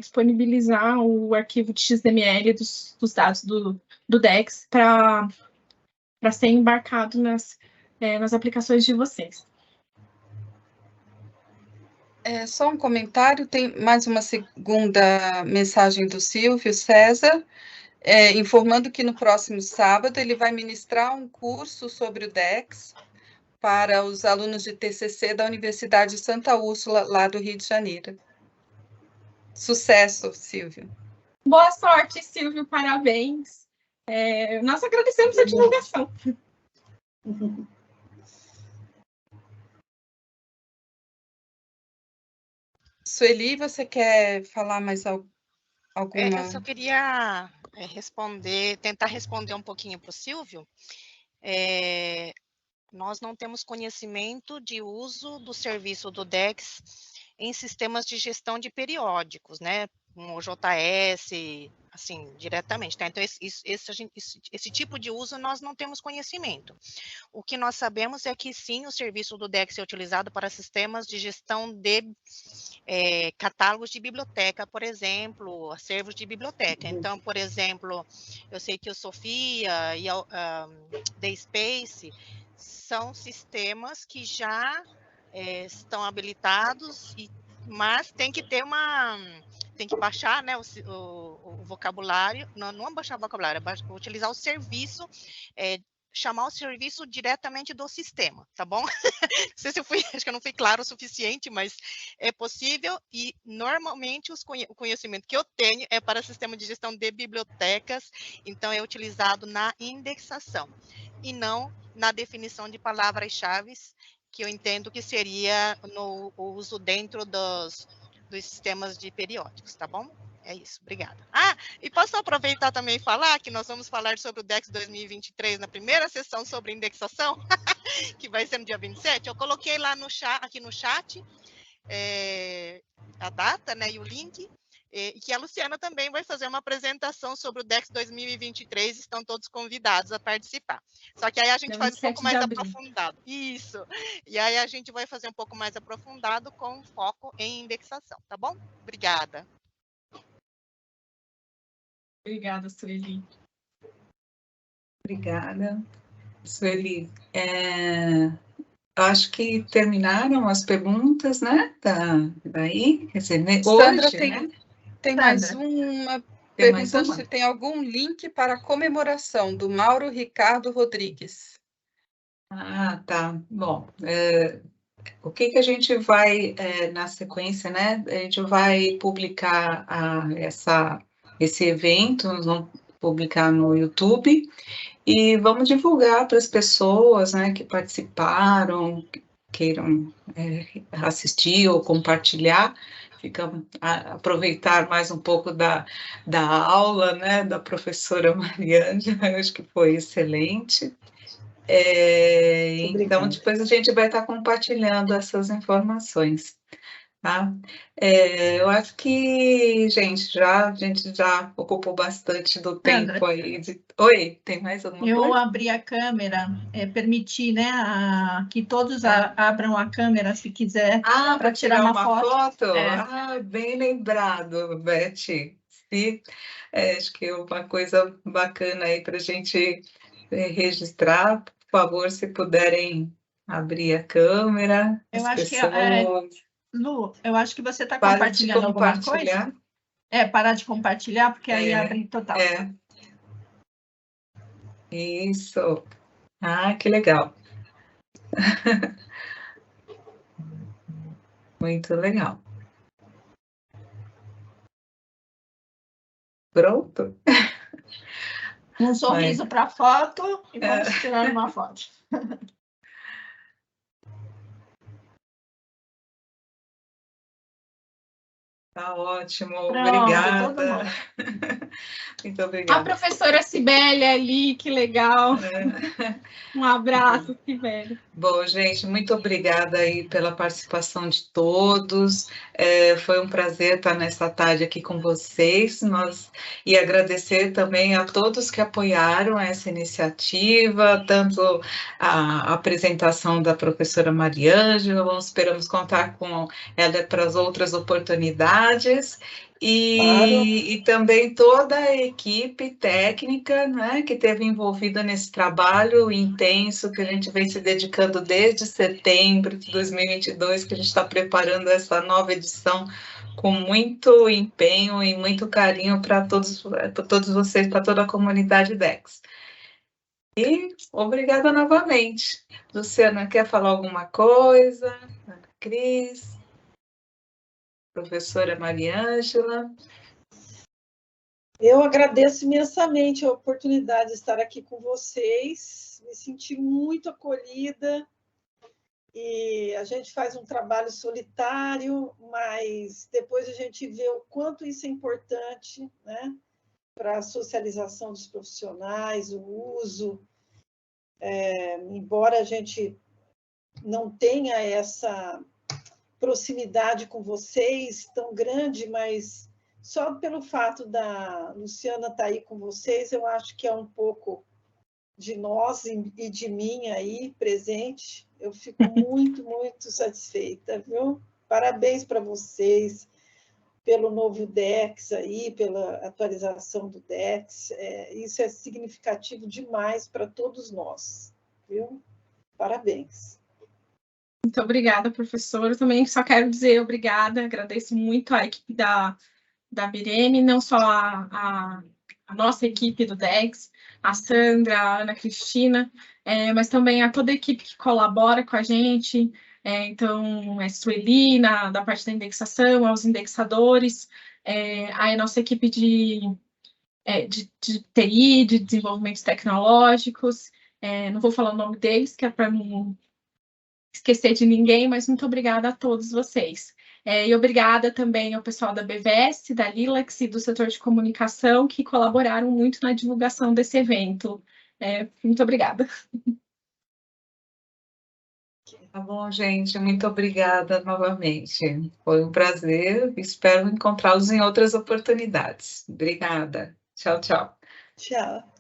[SPEAKER 2] disponibilizar o arquivo de XML dos dados do DEX para ser embarcado nas aplicações de vocês.
[SPEAKER 9] Só um comentário, tem mais uma segunda mensagem do Silvio César, informando que no próximo sábado ele vai ministrar um curso sobre o DEX para os alunos de TCC da Universidade Santa Úrsula, lá do Rio de Janeiro. Sucesso, Silvio.
[SPEAKER 2] Boa sorte, Silvio, parabéns. Nós agradecemos a divulgação.
[SPEAKER 9] Sueli, você quer falar mais alguma?
[SPEAKER 13] Eu só queria tentar responder um pouquinho para o Silvio. Nós não temos conhecimento de uso do serviço do DEX em sistemas de gestão de periódicos, né? Um OJS, assim, diretamente, tá? Então, esse tipo de uso nós não temos conhecimento. O que nós sabemos é que, sim, o serviço do DEX é utilizado para sistemas de gestão de catálogos de biblioteca, por exemplo, acervos de biblioteca. Então, por exemplo, eu sei que o Sofia e o The Space são sistemas que já estão habilitados, mas tem que ter tem que baixar, né, o vocabulário, não baixar o vocabulário, é utilizar o serviço, chamar o serviço diretamente do sistema, tá bom? Não sei se acho que eu não fui claro o suficiente, mas é possível, e normalmente o conhecimento que eu tenho é para sistema de gestão de bibliotecas, então é utilizado na indexação, e não na definição de palavras-chave, que eu entendo que seria no uso dentro dos sistemas de periódicos, tá bom? É isso, obrigada. E posso aproveitar também e falar que nós vamos falar sobre o DEX 2023 na primeira sessão sobre indexação, que vai ser no dia 27. Eu coloquei lá aqui no chat a data, né, e o link, e que a Luciana também vai fazer uma apresentação sobre o DEX 2023, estão todos convidados a participar. Só que aí a gente faz um pouco mais aprofundado. Isso. E aí a gente vai fazer um pouco mais aprofundado com foco em indexação, tá bom? Obrigada.
[SPEAKER 2] Obrigada, Sueli.
[SPEAKER 1] Obrigada, Sueli. Acho que terminaram as perguntas, né? Daí, quer dizer,
[SPEAKER 9] Sandra,
[SPEAKER 1] hoje, né?
[SPEAKER 9] Tem mais uma perguntando se tem algum link para a comemoração do Mauro Ricardo Rodrigues.
[SPEAKER 1] Tá. Bom, o que a gente vai, na sequência, né? A gente vai publicar esse evento, nós vamos publicar no YouTube e vamos divulgar para as pessoas, né, que participaram, que queiram assistir ou compartilhar. Aproveitar mais um pouco da aula, né, da professora Mariângela, acho que foi excelente. Então, depois a gente vai estar compartilhando essas informações, tá? Eu acho que, gente, a gente já ocupou bastante do tempo aí. Oi, tem mais alguma coisa?
[SPEAKER 5] Eu abri a câmera, permiti, né, que todos abram a câmera, se quiser, para tirar uma foto.
[SPEAKER 1] Bem lembrado, Beth. Acho que é uma coisa bacana aí para a gente registrar. Por favor, se puderem abrir a câmera.
[SPEAKER 5] Eu acho que Lu, eu acho que você está compartilhando alguma coisa. Parar de compartilhar, porque aí abre total.
[SPEAKER 1] Isso. Que legal. Muito legal. Pronto?
[SPEAKER 5] Um sorriso para a foto e vamos tirar uma foto.
[SPEAKER 1] Tá ótimo,
[SPEAKER 5] Pronto,
[SPEAKER 1] obrigada. Muito obrigada.
[SPEAKER 2] A professora Cibele ali, que legal.
[SPEAKER 1] É.
[SPEAKER 2] Um abraço, Cibele.
[SPEAKER 1] Bom, gente, muito obrigada aí pela participação de todos. Foi um prazer estar nessa tarde aqui com vocês. E agradecer também a todos que apoiaram essa iniciativa, tanto a apresentação da professora Mariângela, esperamos contar com ela para as outras oportunidades. E também toda a equipe técnica, né, que esteve envolvida nesse trabalho intenso que a gente vem se dedicando desde setembro de 2022, que a gente está preparando essa nova edição com muito empenho e muito carinho para todos vocês, para toda a comunidade DEX. E obrigada novamente. Luciana, quer falar alguma coisa? Ana Cris? Professora Mariângela.
[SPEAKER 3] Eu agradeço imensamente a oportunidade de estar aqui com vocês, me senti muito acolhida, e a gente faz um trabalho solitário, mas depois a gente vê o quanto isso é importante, né, para a socialização dos profissionais, o uso, embora a gente não tenha essa proximidade com vocês tão grande, mas só pelo fato da Luciana estar aí com vocês, eu acho que é um pouco de nós e de mim aí presente. Eu fico muito, muito satisfeita, viu? Parabéns para vocês pelo novo DEX aí, pela atualização do DEX. Isso é significativo demais para todos nós, viu? Parabéns.
[SPEAKER 2] Muito obrigada, professora. Eu também só quero dizer obrigada, agradeço muito a equipe da BIREME, não só a nossa equipe do DEX, a Sandra, a Ana Cristina, mas também a toda a equipe que colabora com a gente, então, a Sueli, da parte da indexação, aos indexadores, a nossa equipe de TI, de desenvolvimentos tecnológicos, não vou falar o nome deles, que é para não esquecer de ninguém, mas muito obrigada a todos vocês. E obrigada também ao pessoal da BVS, da Lilacs e do setor de comunicação, que colaboraram muito na divulgação desse evento. Muito obrigada.
[SPEAKER 1] Tá bom, gente, muito obrigada novamente. Foi um prazer, espero encontrá-los em outras oportunidades. Obrigada. Tchau, tchau.
[SPEAKER 3] Tchau.